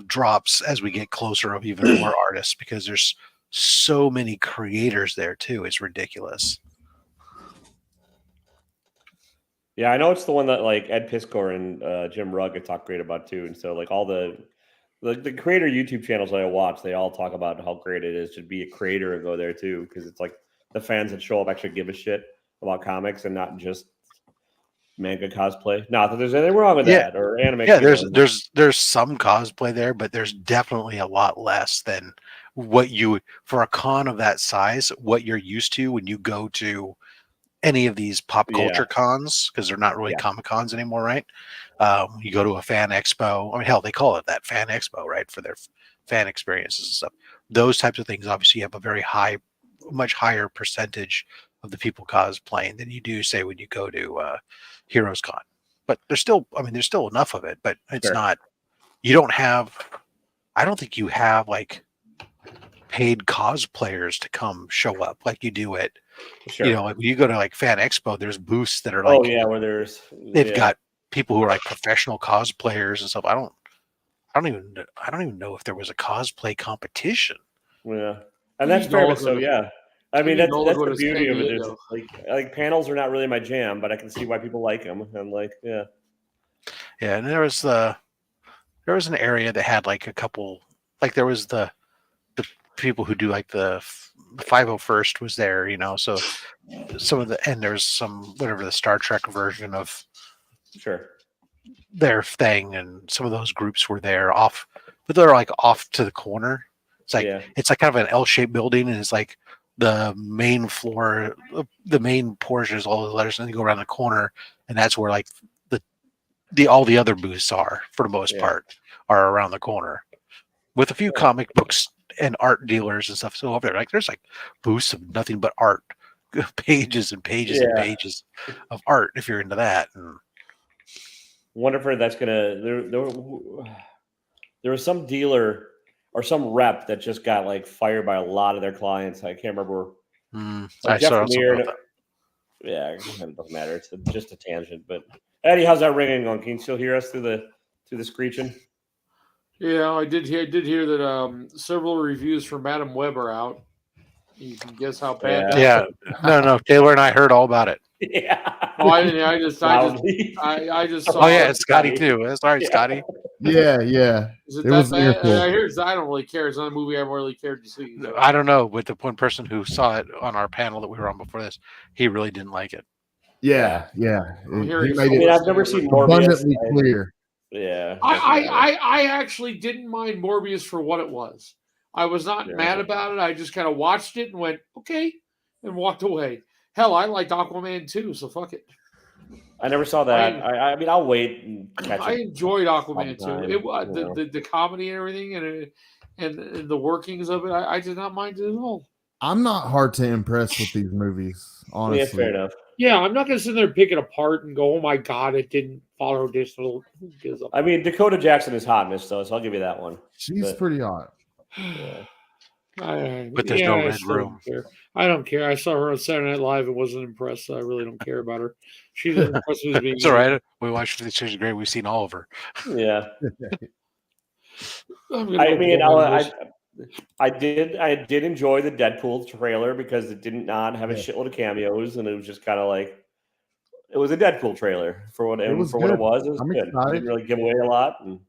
[SPEAKER 4] drops as we get closer of even more artists because there's so many creators there too. It's ridiculous.
[SPEAKER 1] Yeah, I know it's the one that like Ed Piskor and Jim Rugg have talked great about too. And so like all the creator YouTube channels that I watch, they all talk about how great it is to be a creator and go there too, because it's like the fans that show up actually give a shit about comics and not just manga cosplay. Not that there's anything wrong with that or anime.
[SPEAKER 4] Yeah, there's some cosplay there, but there's definitely a lot less than what you for a con of that size, what you're used to when you go to any of these pop culture cons, because they're not really comic cons anymore, right? You go to a fan expo. I mean, hell, they call it that, fan expo, right, for their fan experiences and stuff. Those types of things, obviously, you have a very much higher percentage of the people cosplaying than you do, say, when you go to Heroes Con. But there's still enough of it, but it's not. You don't have. I don't think you have like paid cosplayers to come show up like you do at. You know, like when you go to like Fan Expo, there's booths that are like,
[SPEAKER 1] where
[SPEAKER 4] they've got people who are like professional cosplayers and stuff. I don't even know if there was a cosplay competition.
[SPEAKER 1] Yeah, and that's fair. So yeah, I mean that's the beauty of it. Like panels are not really my jam, but I can see why people like them. And like yeah,
[SPEAKER 4] and there was an area that had like a couple, like there was the people who do like the 501st was there, you know, so some of the, and there's some whatever the Star Trek version of their thing, and some of those groups were there but they're like off to the corner. It's like it's like kind of an L-shaped building, and it's like the main floor, the main portion is all the letters, and then you go around the corner, and that's where like all the other booths are for the most part are around the corner, with a few comic books and art dealers and stuff. So up there, like there's like booths of nothing but art, pages and pages and pages of art. If you're into that, and
[SPEAKER 1] wonder if that's gonna. There was some dealer or some rep that just got like fired by a lot of their clients. I can't remember.
[SPEAKER 4] I saw something.
[SPEAKER 1] Yeah, it doesn't matter. It's just a tangent. But Eddie, how's that ringing going? Can you still hear us through the screeching?
[SPEAKER 2] Yeah, I did hear that several reviews for Madam Web are out. You can guess how bad.
[SPEAKER 4] Yeah. No. Taylor and I heard all about it.
[SPEAKER 1] Yeah.
[SPEAKER 2] Oh, I just saw.
[SPEAKER 4] Oh yeah, it's Scotty too. Sorry, Scotty.
[SPEAKER 3] Yeah.
[SPEAKER 2] Is it that bad? I don't really care. It's not a movie I really cared to see. So.
[SPEAKER 4] I don't know, but the one person who saw it on our panel that we were on before this, he really didn't like it.
[SPEAKER 3] Yeah.
[SPEAKER 1] I've never seen Morbius.
[SPEAKER 3] Abundantly clear.
[SPEAKER 1] Yeah.
[SPEAKER 2] I actually didn't mind Morbius for what it was. I was not mad about it. I just kind of watched it and went, okay, and walked away. Hell, I liked Aquaman too, so fuck it.
[SPEAKER 1] I never saw that. I mean, I'll wait and catch it.
[SPEAKER 2] I enjoyed Aquaman too. The comedy and everything and the workings of it, I did not mind it at all.
[SPEAKER 3] I'm not hard to impress with these movies, honestly.
[SPEAKER 1] Yeah, fair enough.
[SPEAKER 2] Yeah, I'm not going to sit there and pick it apart and go, oh my God, it didn't follow this.
[SPEAKER 1] I mean, Dakota Jackson is hot in this, though, so I'll give you that one.
[SPEAKER 3] She's pretty hot.
[SPEAKER 4] But there's no red room.
[SPEAKER 2] I don't care. I saw her on Saturday Night Live and wasn't impressed. So I really don't care about her. She didn't impress me as being.
[SPEAKER 4] It's all right. We watched the She's Great. We've seen all of her.
[SPEAKER 1] Yeah. I did enjoy the Deadpool trailer because it did not have a shitload of cameos, and it was just kind of like it was a Deadpool trailer for what it was. It was good. It didn't really give away a lot. And,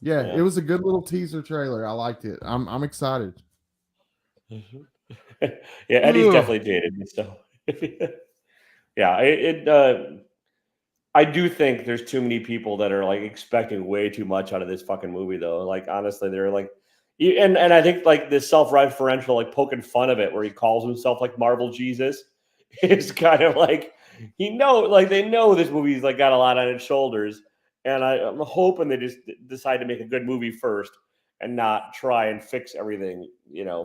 [SPEAKER 3] yeah, it was a good little teaser trailer. I liked it. I'm excited.
[SPEAKER 1] Yeah, Eddie's definitely dated me, so yeah, I do think there's too many people that are like expecting way too much out of this fucking movie, though. Like, honestly, they're like, and I think like this self-referential, like poking fun of it, where he calls himself like Marvel Jesus, is kind of like they know this movie's like got a lot on its shoulders, and I'm hoping they just decide to make a good movie first and not try and fix everything,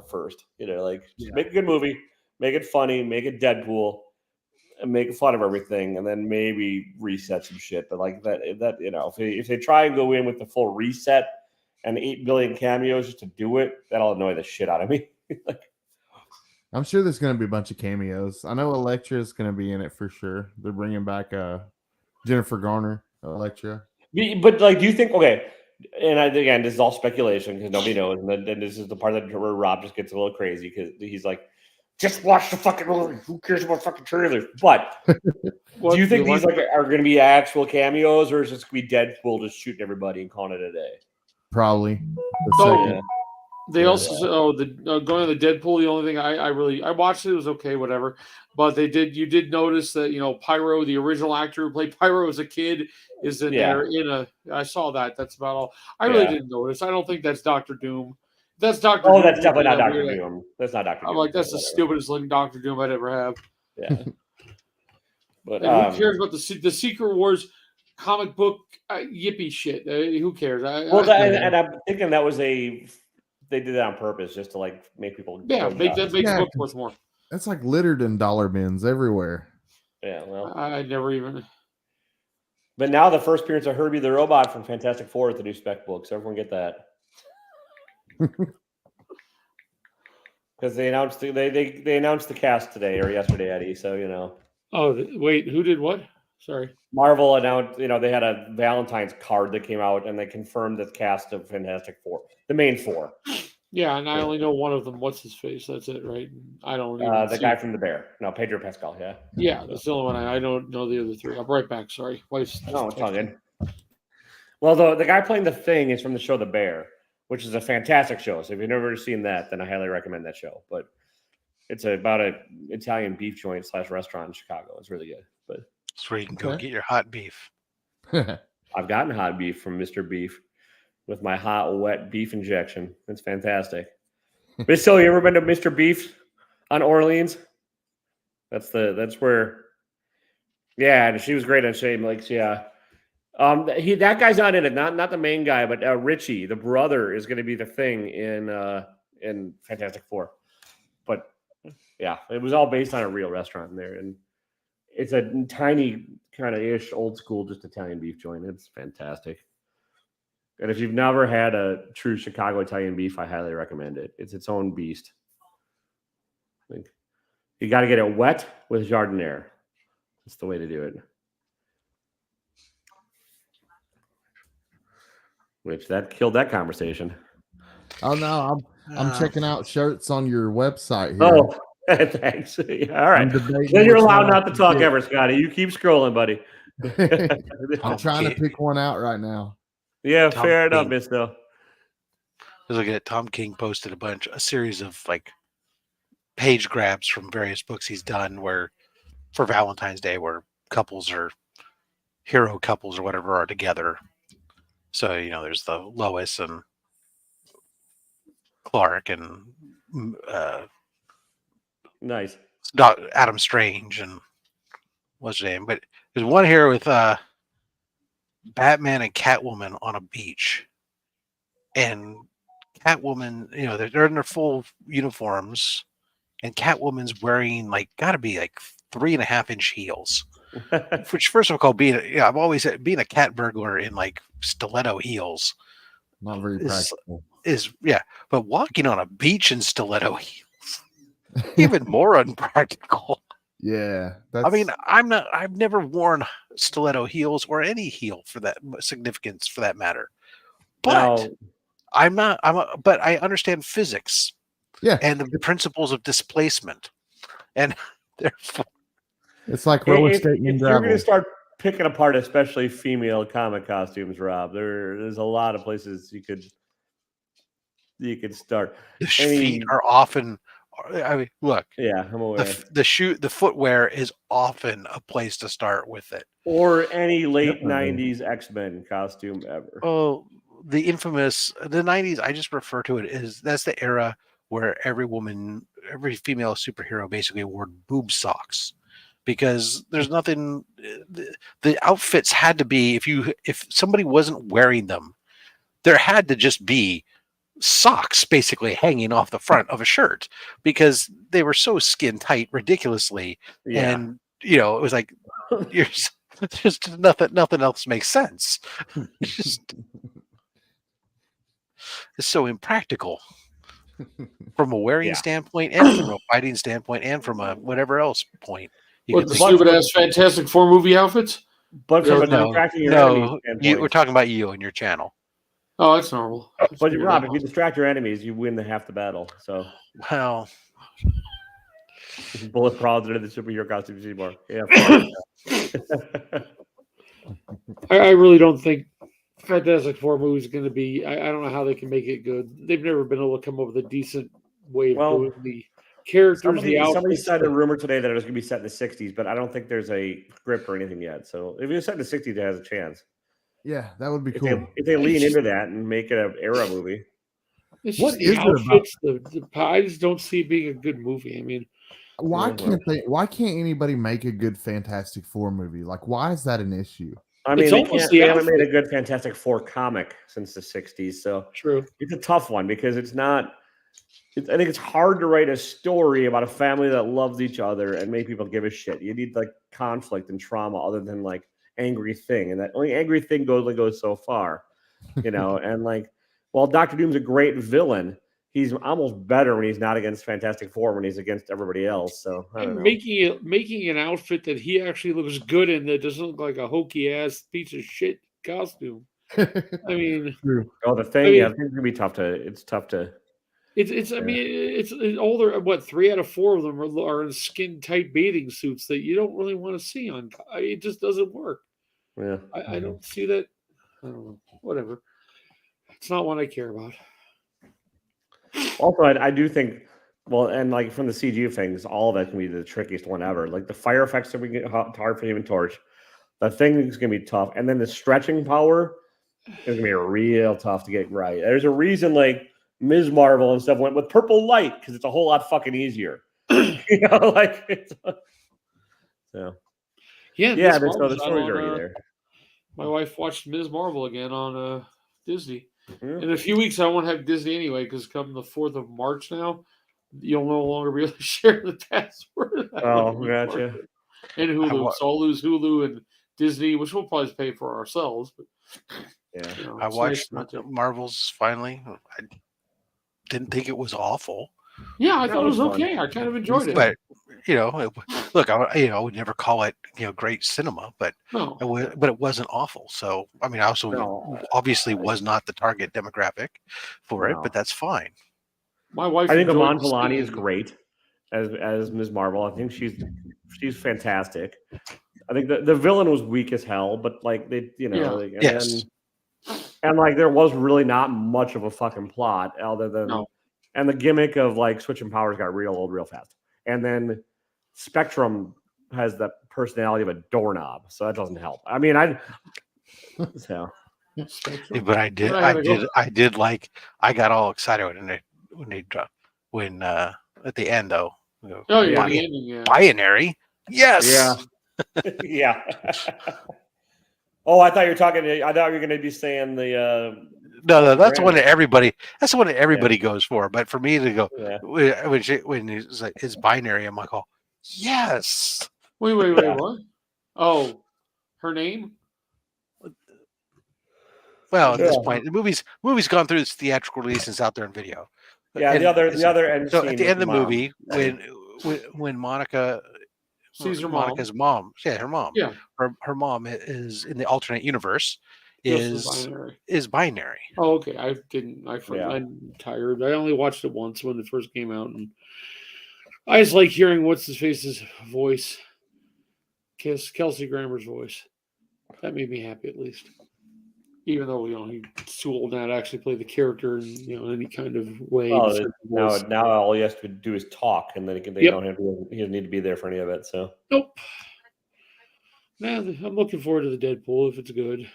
[SPEAKER 1] first. Make a good movie, make it funny, make it Deadpool, and make fun of everything, and then maybe reset some shit. But like that, if they try and go in with the full reset and 8 billion cameos just to do it, that'll annoy the shit out of me.
[SPEAKER 3] I'm sure there's going to be a bunch of cameos. I know Elektra is going to be in it for sure. They're bringing back Jennifer Garner, Elektra.
[SPEAKER 1] But like, do you think? Okay, and again, this is all speculation because nobody knows, and then this is the part that where Rob just gets a little crazy because he's like, just watch the fucking movie. Who cares about fucking trailers? But do you think these are going to be actual cameos, or is this going to be Deadpool just shooting everybody and calling it a day?
[SPEAKER 3] Probably.
[SPEAKER 2] They also going to the Deadpool. The only thing I watched it was okay, whatever. But you did notice that Pyro, the original actor who played Pyro as a kid, is in there. I saw that. That's about all. I really didn't notice. I don't think that's Dr. Doom. That's Dr. Doom.
[SPEAKER 1] That's definitely not Dr. Doom. That's not Dr. Doom.
[SPEAKER 2] I'm like, that's the stupidest looking Dr. Doom I'd ever have.
[SPEAKER 1] Yeah. But
[SPEAKER 2] who cares about the Secret Wars comic book yippee shit? Who cares?
[SPEAKER 1] And I'm thinking that was they did that on purpose just to like make people.
[SPEAKER 2] Yeah, make the book worth more.
[SPEAKER 3] That's like littered in dollar bins everywhere.
[SPEAKER 1] Yeah, well,
[SPEAKER 2] I never even.
[SPEAKER 1] But now the first appearance of Herbie the Robot from Fantastic Four at the new spec book, so everyone get that. Because they announced they announced the cast today or yesterday, Eddie. So
[SPEAKER 2] Oh wait, who did what? Sorry.
[SPEAKER 1] Marvel announced. They had a Valentine's card that came out, and they confirmed the cast of Fantastic Four, the main four.
[SPEAKER 2] Yeah, and I only know one of them. What's his face? That's it, right? I don't. Even
[SPEAKER 1] the guy from the Bear. No, Pedro Pascal. Yeah.
[SPEAKER 2] Yeah, that's the only one I don't know. The other three. I'll be right back. Sorry.
[SPEAKER 1] It's all good. Well, the guy playing the Thing is from the show The Bear, which is a fantastic show. So if you've never seen that, then I highly recommend that show. But it's about an Italian beef joint / restaurant in Chicago. It's really good. But
[SPEAKER 4] it's where you can go get your hot beef.
[SPEAKER 1] I've gotten hot beef from Mr. Beef with my hot, wet beef injection. It's fantastic. But still, you ever been to Mr. Beef on Orleans? That's where. Yeah, and she was great on Shane Lakes. Yeah. That guy's not in it. Not the main guy, but Richie, the brother, is going to be the Thing in Fantastic Four. But yeah, it was all based on a real restaurant in there, and it's a tiny kind of ish old school, just Italian beef joint. It's fantastic. And if you've never had a true Chicago Italian beef, I highly recommend it. It's its own beast. You got to get it wet with Jardiniere. That's the way to do it. Which that killed that conversation.
[SPEAKER 3] Oh no, I'm checking out shirts on your website here.
[SPEAKER 1] Oh, thanks. Yeah, all right. Then you're allowed not to talk ever, Scotty. You keep scrolling, buddy.
[SPEAKER 3] I'm trying to pick one out right now.
[SPEAKER 1] Yeah, fair enough, Miss Bill.
[SPEAKER 4] I was looking at Tom King posted a series of like page grabs from various books he's done where for Valentine's Day where hero couples or whatever are together. So, there's the Lois and Clark and
[SPEAKER 1] nice
[SPEAKER 4] Adam Strange and what's his name? But there's one here with Batman and Catwoman on a beach, and Catwoman, they're in their full uniforms, and Catwoman's wearing gotta be 3.5-inch heels. Which, first of all, I've always said being a cat burglar in stiletto heels,
[SPEAKER 3] not very practical.
[SPEAKER 4] but walking on a beach in stiletto heels, even more unpractical.
[SPEAKER 3] Yeah,
[SPEAKER 4] I mean, I've never worn stiletto heels or any heel for that significance for that matter. But but I understand physics and the principles of displacement. And therefore,
[SPEAKER 3] it's like roller skating
[SPEAKER 1] if
[SPEAKER 3] in
[SPEAKER 1] you're going
[SPEAKER 3] gravel.
[SPEAKER 1] to start picking apart, especially female comic costumes, Rob, there's a lot of places you could start.
[SPEAKER 4] The feet are often. I mean, look.
[SPEAKER 1] Yeah, I'm aware.
[SPEAKER 4] The footwear is often a place to start with it.
[SPEAKER 1] Or any late '90s X-Men costume ever.
[SPEAKER 4] Oh, the 90s. I just refer to it as that's the era where every female superhero basically wore boob socks, because there's nothing. The outfits had to be if somebody wasn't wearing them, there had to just be socks basically hanging off the front of a shirt, because they were so skin tight ridiculously.
[SPEAKER 1] Yeah.
[SPEAKER 4] And it was like just nothing else makes sense. It's so impractical from a wearing standpoint, and from a fighting standpoint, and from a whatever else point.
[SPEAKER 2] What, the stupid ass Fantastic Four movie outfits?
[SPEAKER 1] But from distracting your enemies standpoint.
[SPEAKER 4] We're talking about you and your channel.
[SPEAKER 2] Oh, that's normal.
[SPEAKER 1] But Rob, if you distract your enemies, you win half the battle. So,
[SPEAKER 4] well,
[SPEAKER 1] bullet prods into the superhero costumes anymore. Yeah.
[SPEAKER 2] I really don't think Fantastic Four movie is going to be. I don't know how they can make it good. They've never been able to come up with a decent way of doing the characters.
[SPEAKER 1] Somebody said a rumor today that it was going to be set in the '60s, but I don't think there's a script or anything yet. So if it's set in the '60s, it has a chance.
[SPEAKER 3] Yeah, that would be cool.
[SPEAKER 1] If they lean into that and make it an era movie.
[SPEAKER 2] What is it about? I just don't see it being a good movie. I mean,
[SPEAKER 3] why can't anybody make a good Fantastic Four movie? Like, why is that an issue?
[SPEAKER 1] I mean, they haven't made a good Fantastic Four comic since the '60s, so
[SPEAKER 2] true.
[SPEAKER 1] It's a tough one because it's not. I think it's hard to write a story about a family that loves each other and make people give a shit. You need like conflict and trauma, other than like Angry Thing, and that only Angry Thing only goes so far, And like, while Doctor Doom's a great villain, he's almost better when he's not against Fantastic Four when he's against everybody else. So I don't know.
[SPEAKER 2] Making an outfit that he actually looks good in, that doesn't look like a hokey ass piece of shit costume. I mean,
[SPEAKER 1] the Thing, I think it's gonna be tough to. It's tough to.
[SPEAKER 2] It's. I mean, it's all there. What 3 out of 4 of them are in skin tight bathing suits that you don't really want to see on. It just doesn't work.
[SPEAKER 1] Yeah,
[SPEAKER 2] I don't see that. I don't know. Whatever. It's not one I care about.
[SPEAKER 1] Also, I do think, and like from the CG things, all of that can be the trickiest one ever. Like the fire effects are hard for Human Torch. The Thing is going to be tough, and then the stretching power is going to be real tough to get right. There's a reason, like Ms. Marvel and stuff went with purple light because it's a whole lot fucking easier. Like it's, so. Yeah. The stories are already there.
[SPEAKER 2] My wife watched Ms. Marvel again on Disney. In a few weeks, I won't have Disney anyway, because come the 4th of March now, you'll no longer be able to share the password.
[SPEAKER 1] Oh, gotcha.
[SPEAKER 2] And Hulu. So I'll lose Hulu and Disney, which we'll probably pay for ourselves. But
[SPEAKER 1] yeah,
[SPEAKER 4] I watched Marvel's finally. I didn't think it was awful.
[SPEAKER 2] Yeah, I thought it was okay. I kind of enjoyed it.
[SPEAKER 4] But look, I would never call it great cinema, but it wasn't awful. So I mean, I also obviously was not the target demographic for it, but that's fine.
[SPEAKER 2] My wife.
[SPEAKER 1] I think Iman Vellani is great as Ms. Marvel. I think she's fantastic. I think the villain was weak as hell, but like they,
[SPEAKER 4] yes.
[SPEAKER 1] And like there was really not much of a fucking plot other than. And the gimmick of like switching powers got real old real fast. And then Spectrum has the personality of a doorknob, so that doesn't help. I mean,
[SPEAKER 4] but I did like. I got all excited when at the end though. Binary, yes,
[SPEAKER 1] yeah. Oh, I thought you were talking. I thought you were going to be saying the.
[SPEAKER 4] No, that's one that everybody. That's the one that everybody goes for. But for me to go when it's like it's binary, I'm like, oh, yes.
[SPEAKER 2] Wait, what? Oh, her name?
[SPEAKER 4] Well, at this point, the movie's gone through its theatrical release and it's out there in video.
[SPEAKER 1] Yeah,
[SPEAKER 4] And
[SPEAKER 1] the other end.
[SPEAKER 4] so
[SPEAKER 1] scene
[SPEAKER 4] at the end of the
[SPEAKER 1] mom.
[SPEAKER 4] movie, when Monica
[SPEAKER 2] sees her
[SPEAKER 4] Monica's mom, her mom,
[SPEAKER 2] yeah,
[SPEAKER 4] her mom is in the alternate universe is binary.
[SPEAKER 2] Oh, okay. I'm tired. I only watched it once when it first came out, and I just like hearing what's his face's voice, Kelsey Grammer's voice. That made me happy at least. Even though he's too old now to actually play the character in any kind of way.
[SPEAKER 1] Well, now all he has to do is talk, and then he doesn't need to be there for any of it. So
[SPEAKER 2] nope. Nah, I'm looking forward to the Deadpool if it's good.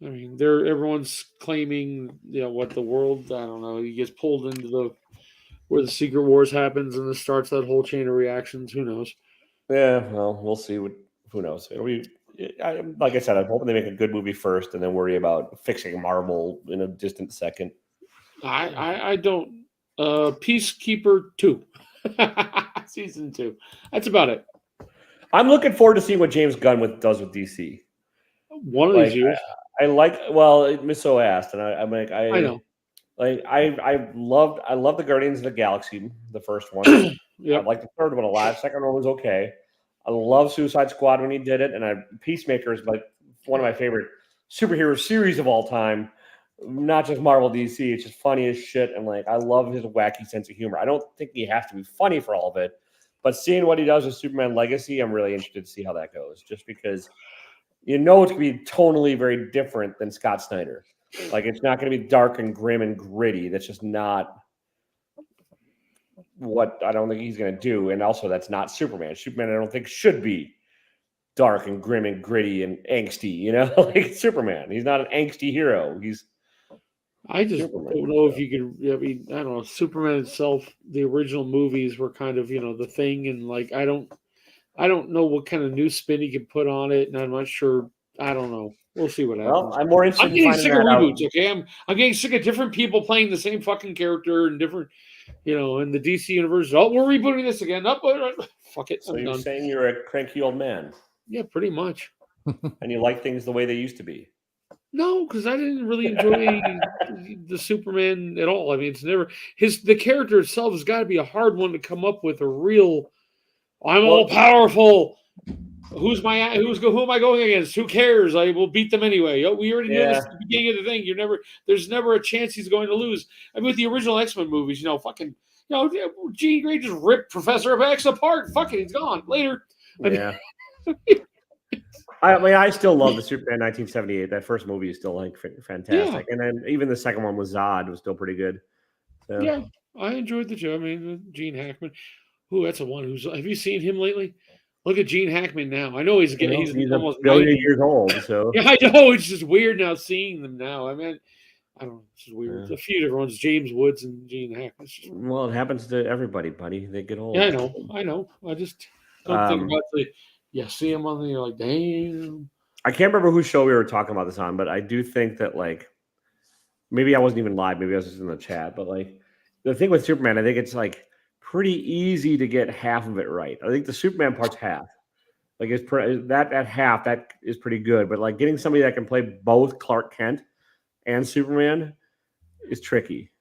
[SPEAKER 2] I mean, everyone's claiming what the world. I don't know. He gets pulled into where the Secret Wars happens, and it starts that whole chain of reactions. Who knows?
[SPEAKER 1] Yeah, well, we'll see. Who knows? Like I said, I'm hoping they make a good movie first, and then worry about fixing Marvel in a distant second.
[SPEAKER 2] I don't. Peacekeeper 2, season 2. That's about it.
[SPEAKER 1] I'm looking forward to seeing what James Gunn does with DC.
[SPEAKER 2] One of these years.
[SPEAKER 1] I like. Well, Miss O asked, and I'm like, I
[SPEAKER 2] know.
[SPEAKER 1] Like I love the Guardians of the Galaxy, the first one.
[SPEAKER 2] Yeah,
[SPEAKER 1] I like the third one a lot. Second one was okay. I love Suicide Squad when he did it, and Peacemaker is like one of my favorite superhero series of all time. Not just Marvel DC, it's just funny as shit, and like I love his wacky sense of humor. I don't think he has to be funny for all of it, but seeing what he does with Superman Legacy, I'm really interested to see how that goes. Just because it's going to be tonally very different than Scott Snyder. Like it's not going to be dark and grim and gritty. That's just not what I don't think he's going to do. And also, that's not Superman. Superman, I don't think should be dark and grim and gritty and angsty. Like Superman. He's not an angsty hero.
[SPEAKER 2] I just Superman, don't know if you could. I mean, I don't know. Superman itself, the original movies were kind of the thing, and like I don't know what kind of new spin he could put on it, and I'm not sure. I don't know. We'll see what happens.
[SPEAKER 1] Well, I'm more interested.
[SPEAKER 2] I'm getting sick of reboots. Okay, I'm getting sick of different people playing the same fucking character and different, in the DC universe. Oh, we're rebooting this again. Fuck it.
[SPEAKER 1] So you're saying you're a cranky old man?
[SPEAKER 2] Yeah, pretty much.
[SPEAKER 1] And you like things the way they used to be?
[SPEAKER 2] No, because I didn't really enjoy the Superman at all. I mean, it's never the character itself has got to be a hard one to come up with a real. All powerful. Who am I going against? Who cares? I will beat them anyway. We already knew this at the beginning of the thing. There's never a chance he's going to lose. I mean, with the original X-Men movies, Jean Grey just ripped Professor X apart. Fuck it, he's gone. Later.
[SPEAKER 1] Yeah. I still love the Superman 1978. That first movie is still like fantastic. Yeah. And then even the second one with Zod was still pretty good. So.
[SPEAKER 2] Yeah, I enjoyed the show. I mean, Gene Hackman. Ooh, that's the one have you seen him lately? Look at Gene Hackman now. I know he's almost
[SPEAKER 1] a billion years old. So
[SPEAKER 2] yeah, I know it's just weird now seeing them now. I mean, I don't know. It's just weird. Yeah. A few different ones: James Woods and Gene Hackman.
[SPEAKER 1] Well, it happens to everybody, buddy. They get old.
[SPEAKER 2] Yeah, I know. I just don't think about see him on the. You're like, damn.
[SPEAKER 1] I can't remember whose show we were talking about this on, but I do think that like maybe I wasn't even live. Maybe I was just in the chat. But like the thing with Superman, I think it's like pretty easy to get half of it right. I think the Superman part's half. Like that at half, that is pretty good. But like getting somebody that can play both Clark Kent and Superman is tricky.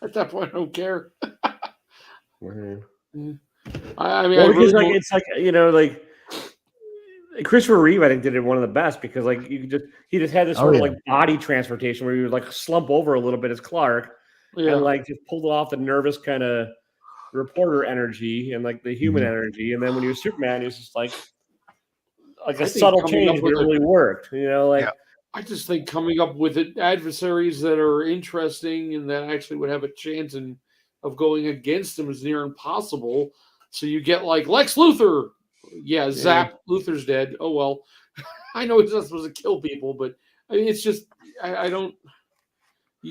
[SPEAKER 2] At that point, I don't care.
[SPEAKER 1] Mm-hmm.
[SPEAKER 2] I mean,
[SPEAKER 1] it's like like Christopher Reeve, I think, did it one of the best because like he just had this sort of like body transportation where he would like slump over a little bit as Clark. Yeah. And like just pulled it off the nervous kind of reporter energy and like the human energy, and then when he was Superman, he was just like a subtle change, but it really worked.
[SPEAKER 2] I just think coming up with adversaries that are interesting and that actually would have a chance of going against him is near impossible. So you get like Lex Luthor, zap, Luthor's dead. Oh well, I know he's not supposed to kill people, but I mean, it's just I don't.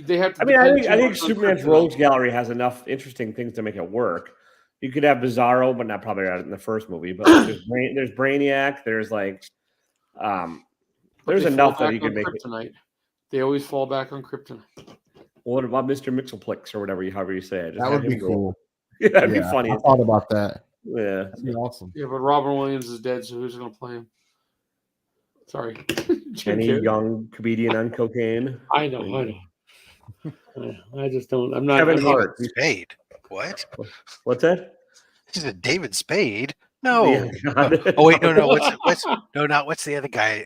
[SPEAKER 2] They have to.
[SPEAKER 1] I think Superman's rogues gallery has enough interesting things to make it work. You could have Bizarro, but probably not in the first movie. But there's Brainiac. There's like, there's enough that you can make
[SPEAKER 2] Kryptonite. They always fall back on Kryptonite.
[SPEAKER 1] What about Mr. Mixelplex or however you say it?
[SPEAKER 3] That would be cool.
[SPEAKER 1] Yeah, that'd be funny.
[SPEAKER 3] I thought about that.
[SPEAKER 1] Yeah,
[SPEAKER 3] that'd be awesome.
[SPEAKER 2] Yeah, but Robin Williams is dead, so who's going to play him? Sorry.
[SPEAKER 1] Any young comedian on cocaine?
[SPEAKER 2] I know. I just don't. I'm not.
[SPEAKER 1] Kevin
[SPEAKER 2] I'm
[SPEAKER 1] Hart.
[SPEAKER 4] Spade. What?
[SPEAKER 1] What's that?
[SPEAKER 4] Is it David Spade? No.
[SPEAKER 1] Yeah,
[SPEAKER 4] Oh wait, no. What's what's the other guy?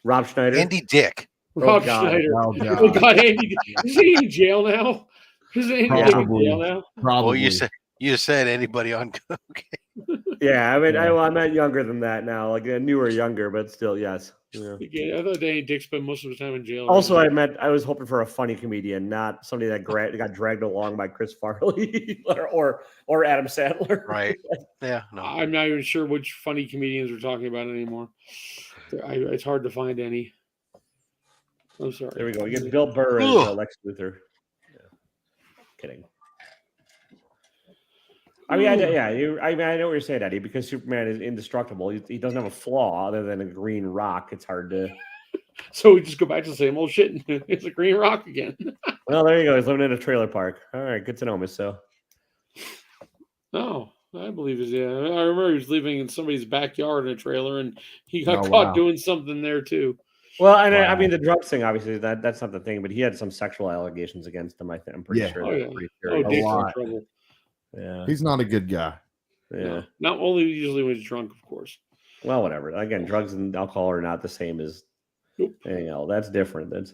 [SPEAKER 1] Rob Schneider.
[SPEAKER 4] Andy Dick.
[SPEAKER 2] Rob
[SPEAKER 1] God.
[SPEAKER 2] Schneider.
[SPEAKER 3] Oh,
[SPEAKER 2] Oh
[SPEAKER 3] God.
[SPEAKER 2] God, Andy. Is he in jail now? Is Andy Dick in jail now?
[SPEAKER 3] Probably.
[SPEAKER 4] Well, you said anybody on cocaine.
[SPEAKER 1] Yeah, I mean, I meant younger than that now. Like newer, younger, but still, yes. Yeah.
[SPEAKER 2] I thought Andy Dick spent most of his time in jail.
[SPEAKER 1] Also, I was hoping for a funny comedian, not somebody that got dragged along by Chris Farley or Adam Sandler.
[SPEAKER 4] Right. Yeah. No.
[SPEAKER 2] I'm not even sure which funny comedians we're talking about anymore. It's hard to find any. I'm sorry.
[SPEAKER 1] There we go. We get Bill Burr as Lex Luthor. Yeah. Kidding. I mean, I know what you're saying, Eddie, because Superman is indestructible. He doesn't have a flaw other than a green rock. It's hard to.
[SPEAKER 2] So we just go back to the same old shit. It's a green rock again.
[SPEAKER 1] Well, there you go. He's living in a trailer park. All right, good to know, Miss So.
[SPEAKER 2] No, I believe it. Yeah, I remember he was living in somebody's backyard in a trailer, and he got caught doing something there too.
[SPEAKER 1] Well, and I mean the drugs thing, obviously that's not the thing, but he had some sexual allegations against him. I'm pretty sure.
[SPEAKER 2] Pretty trouble.
[SPEAKER 1] Yeah,
[SPEAKER 3] he's not a good guy.
[SPEAKER 1] Yeah,
[SPEAKER 2] no, not only usually when he's drunk, of course.
[SPEAKER 1] Well, whatever. Again, drugs and alcohol are not the same as anything else. That's different. That's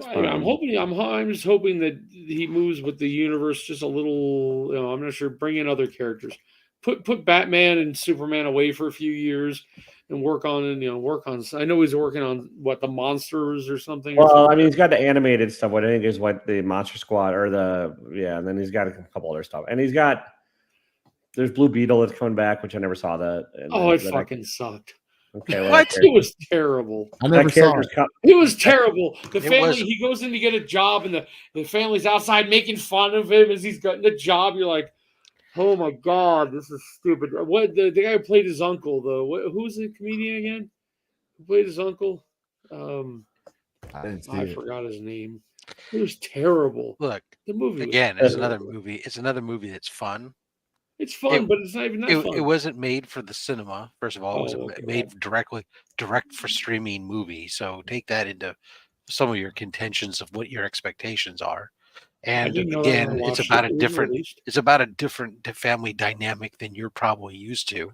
[SPEAKER 1] fine.
[SPEAKER 2] I'm just hoping that he moves with the universe just a little. I'm not sure. Bring in other characters. Put Batman and Superman away for a few years and work on. I know he's working on the monsters or something.
[SPEAKER 1] Well, I mean, he's got the animated stuff. What I think is what the Monster Squad and then he's got a couple other stuff, and there's Blue Beetle that's coming back, which I never saw that.
[SPEAKER 2] It fucking sucked.
[SPEAKER 1] Okay, well,
[SPEAKER 2] what? It was terrible.
[SPEAKER 3] I never saw it.
[SPEAKER 2] It was terrible. The family, he goes in to get a job, and the family's outside making fun of him as he's gotten the job. You're like, oh my God, this is stupid. What the guy who played his uncle, though? Who's the comedian again? Who played his uncle? I forgot his name. It was terrible.
[SPEAKER 4] Look,
[SPEAKER 2] the movie
[SPEAKER 4] again is another movie. It's another movie that's fun.
[SPEAKER 2] It's fun, but it's not even that fun.
[SPEAKER 4] It wasn't made for the cinema. First of all, it was made direct for streaming movie. So take that into some of your contentions of what your expectations are. And again, it's about a different family dynamic than you're probably used to.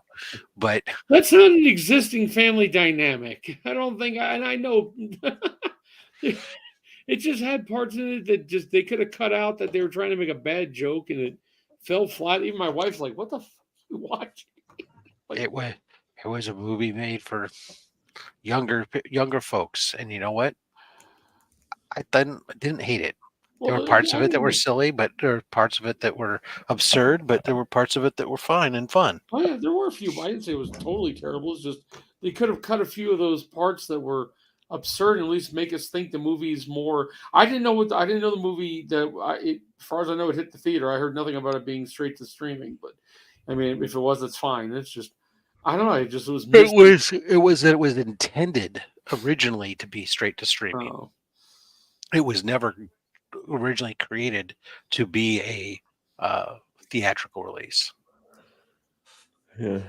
[SPEAKER 4] But
[SPEAKER 2] that's not an existing family dynamic. I don't think, and I know it just had parts in it that they could have cut out, that they were trying to make a bad joke, and it fell flat. Even my wife's like, "What the fuck are you watching?"
[SPEAKER 4] It was a movie made for younger folks, and you know what? I didn't hate it. There were parts of it that were silly, but there were parts of it that were absurd, but there were parts of it that were fine and fun.
[SPEAKER 2] Oh yeah, there were a few. I didn't say it was totally terrible. It's just they could have cut a few of those parts that were absurd and at least make us think the movie's more. I didn't know the movie as far as I know, it hit the theater. I heard nothing about it being straight to streaming, but I mean, if it was, it's fine. It's just, I don't know. It
[SPEAKER 4] was intended originally to be straight to streaming.
[SPEAKER 2] Oh.
[SPEAKER 4] It was never originally created to be a theatrical release.
[SPEAKER 1] Yeah.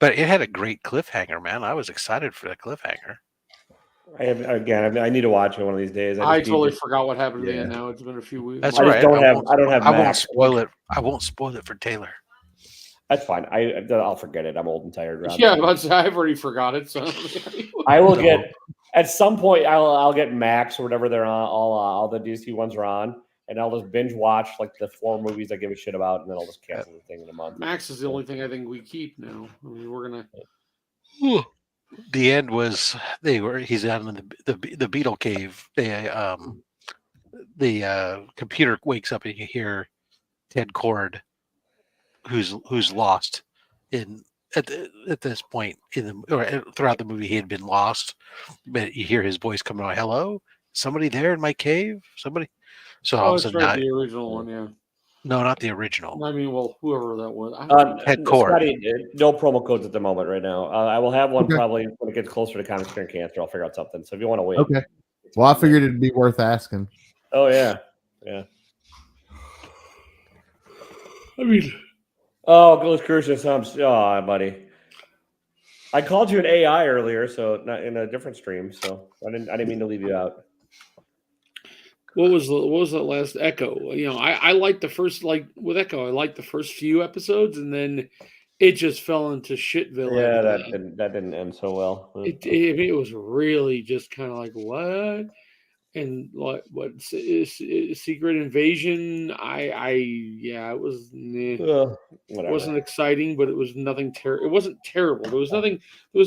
[SPEAKER 4] But it had a great cliffhanger, man. I was excited for the cliffhanger.
[SPEAKER 1] I need to watch it one of these days.
[SPEAKER 2] I totally forgot what happened to me now. It's been a few weeks.
[SPEAKER 4] That's right.
[SPEAKER 1] I
[SPEAKER 4] won't spoil it. I won't spoil it for Taylor.
[SPEAKER 1] That's fine. I'll forget it. I'm old and tired. Rob.
[SPEAKER 2] Yeah, but I've already forgot it. So
[SPEAKER 1] I will get at some point. I'll get Max or whatever they're on. All the DC ones are on, and I'll just binge watch like the 4 movies I give a shit about, and then I'll just cancel the thing in a month.
[SPEAKER 2] Max is the only thing I think we keep now. I mean, we're gonna.
[SPEAKER 4] The end was he's down in the Beetle Cave. The computer wakes up and you hear Ted Kord, who's lost at this point throughout the movie. He had been lost, but you hear his voice coming on. Hello, somebody there in my cave? Somebody. So all of a sudden,
[SPEAKER 2] the original one, yeah.
[SPEAKER 4] No, not the original.
[SPEAKER 2] I mean, well, whoever that was.
[SPEAKER 4] Ted Kord.
[SPEAKER 1] No promo codes at the moment right now. I will have one probably when it gets closer to Comic Screen Cancer. I'll figure out something. So if you want to wait.
[SPEAKER 3] Okay. Well, I figured it'd be worth asking.
[SPEAKER 1] Oh, yeah. Yeah.
[SPEAKER 2] I mean.
[SPEAKER 1] Oh, Ghost Crucius. Buddy. I called you an AI earlier, so not in a different stream. So I didn't mean to leave you out.
[SPEAKER 2] What was that last Echo? You know, I liked the first, like with Echo, I liked the first few episodes, and then it just fell into shitville.
[SPEAKER 1] Yeah, that didn't end so well.
[SPEAKER 2] It was really just kind of like what, and like what Secret Invasion. It was
[SPEAKER 1] Whatever.
[SPEAKER 2] it wasn't exciting, but it was nothing terrible. It wasn't terrible. There was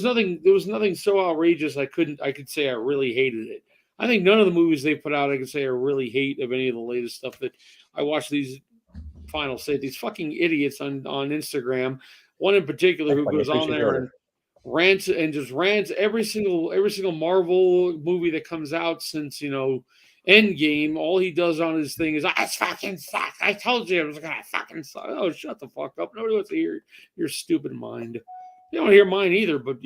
[SPEAKER 2] nothing so outrageous I could say I really hated it. I think none of the movies they put out I could say I really hate of any of the latest stuff that I watched. These fucking idiots on Instagram. One in particular who goes on there and rants every single Marvel movie that comes out since Endgame. All he does on his thing is I fucking suck. I told you it was gonna fucking suck. Oh, shut the fuck up. Nobody wants to hear your stupid mind. You don't want to hear mine either, but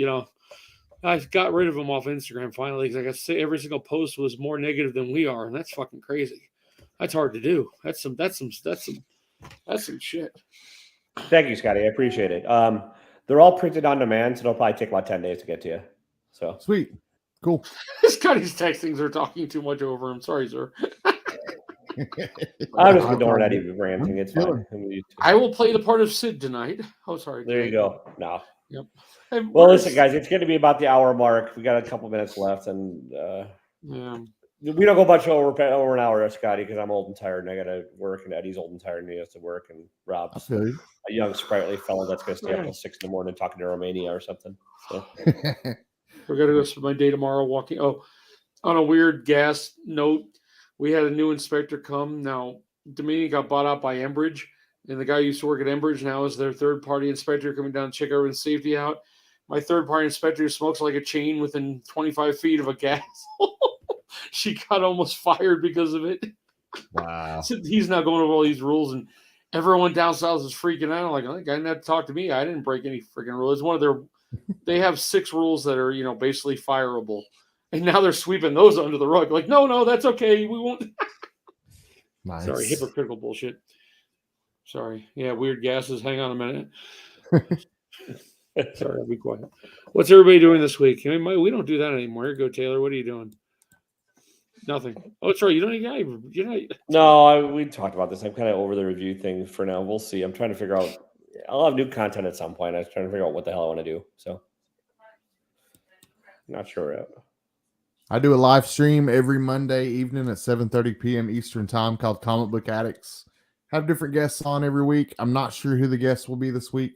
[SPEAKER 2] I got rid of him off Instagram finally because I got to say every single post was more negative than we are, and that's fucking crazy. That's hard to do. That's some shit.
[SPEAKER 1] Thank you, Scotty. I appreciate it. They're all printed on demand, so it'll probably take about 10 days to get to you. So
[SPEAKER 3] sweet, cool.
[SPEAKER 2] Scotty's texting are talking too much over him. Sorry, sir.
[SPEAKER 1] I'm just ignoring Eddie ranting. It's fine.
[SPEAKER 2] I will play the part of Sid tonight. Oh, sorry.
[SPEAKER 1] There you go. No.
[SPEAKER 2] Yep.
[SPEAKER 1] Well, listen, guys, it's going to be about the hour mark. We got a couple minutes left, and we don't go much over an hour, Scotty, because I'm old and tired, and I got to work, and Eddie's old and tired, and he has to work, and Rob's a young, sprightly fellow that's going to stay up till 6 a.m. talking to Romania or something. So.
[SPEAKER 2] We're going to go spend my day tomorrow walking. Oh, on a weird gas note, we had a new inspector come. Now, Dominion got bought out by Enbridge, and the guy who used to work at Enbridge now is their third-party inspector coming down to check everyone's safety out. My third-party inspector smokes like a chain within 25 feet of a gas. She got almost fired because of it.
[SPEAKER 3] Wow.
[SPEAKER 2] So he's now going over all these rules, and everyone down south is freaking out. I'm like, I didn't have to talk to me. I didn't break any freaking rules. It's one of their – they have 6 rules that are, basically fireable. And now they're sweeping those under the rug. Like, no, that's okay. We won't.
[SPEAKER 3] Nice.
[SPEAKER 2] Sorry, hypocritical bullshit. Sorry. Yeah, weird gases. Hang on a minute. Sorry, I'll be quiet. What's everybody doing this week? We don't do that anymore. Here you go, Taylor. What are you doing? Nothing. Oh, sorry.
[SPEAKER 1] No, we talked about this. I'm kind of over the review thing for now. We'll see. I'm trying to figure out. I'll have new content at some point. I was trying to figure out what the hell I want to do. So, not sure yet.
[SPEAKER 3] I do a live stream every Monday evening at 7:30 p.m. Eastern time called Comic Book Addicts. Have different guests on every week. I'm not sure who the guests will be this week.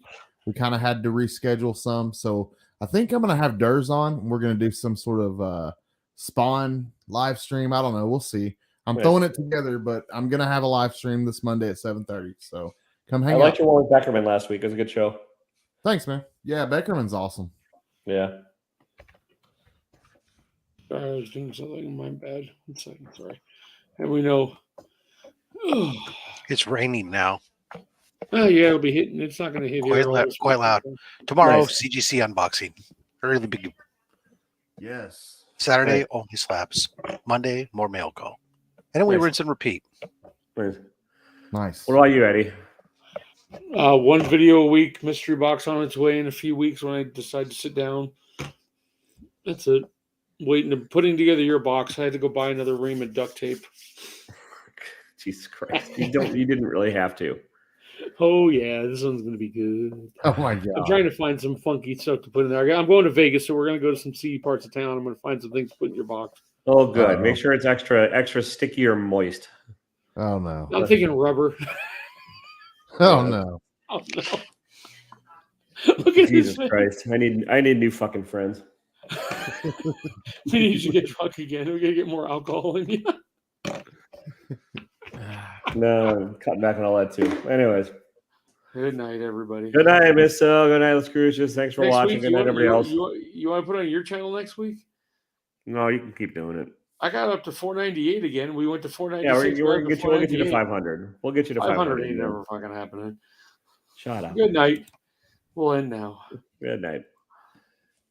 [SPEAKER 3] We kind of had to reschedule some. So I think I'm going to have Durs on. We're going to do some sort of Spawn live stream. I don't know. We'll see. I'm throwing it together, but I'm going to have a live stream this Monday at 7:30. So come hang out. I liked
[SPEAKER 1] your one with Beckerman last week. It was a good show.
[SPEAKER 3] Thanks, man. Yeah, Beckerman's awesome.
[SPEAKER 1] Yeah.
[SPEAKER 2] I was doing something. My bad. One second. Sorry. And we know.
[SPEAKER 4] It's raining now.
[SPEAKER 2] Oh, yeah, it'll be hitting. It's not going to hit
[SPEAKER 4] quite loud. Tomorrow, nice. CGC unboxing. Really big.
[SPEAKER 3] Yes.
[SPEAKER 4] Saturday, only slaps. Monday, more mail call. And then we rinse and repeat.
[SPEAKER 3] Nice.
[SPEAKER 1] What about you, Eddie?
[SPEAKER 2] One video a week, mystery box on its way in a few weeks when I decide to sit down. That's it. Putting together your box. I had to go buy another ream of duct tape.
[SPEAKER 1] Jesus Christ. You didn't really have to.
[SPEAKER 2] Oh, yeah. This one's going to be good.
[SPEAKER 3] Oh, my God.
[SPEAKER 2] I'm trying to find some funky stuff to put in there. I'm going to Vegas, so we're going to go to some seedy parts of town. I'm going to find some things to put in your box.
[SPEAKER 1] Oh, good. Make sure it's extra sticky or moist.
[SPEAKER 3] Oh, no.
[SPEAKER 2] I'm thinking rubber.
[SPEAKER 3] Oh, no.
[SPEAKER 2] Oh, no. Look at
[SPEAKER 1] Jesus Christ. I need new fucking friends.
[SPEAKER 2] We need you to get drunk again. We're going to get more alcohol in you.
[SPEAKER 1] No, I'm cutting back on all that too. Anyways.
[SPEAKER 2] Good night, everybody.
[SPEAKER 1] Good night, Miss Good night, let's Cruises. Thanks for watching. Good night, everybody else.
[SPEAKER 2] You want to put on your channel next week?
[SPEAKER 1] No, you can keep doing it.
[SPEAKER 2] I got up to 498 again. We went to 496.
[SPEAKER 1] Yeah, we'll get you to 500. We'll get you to 500.
[SPEAKER 2] Ain't never fucking happening.
[SPEAKER 1] Shut up.
[SPEAKER 2] Good night. We'll end now.
[SPEAKER 1] Good night.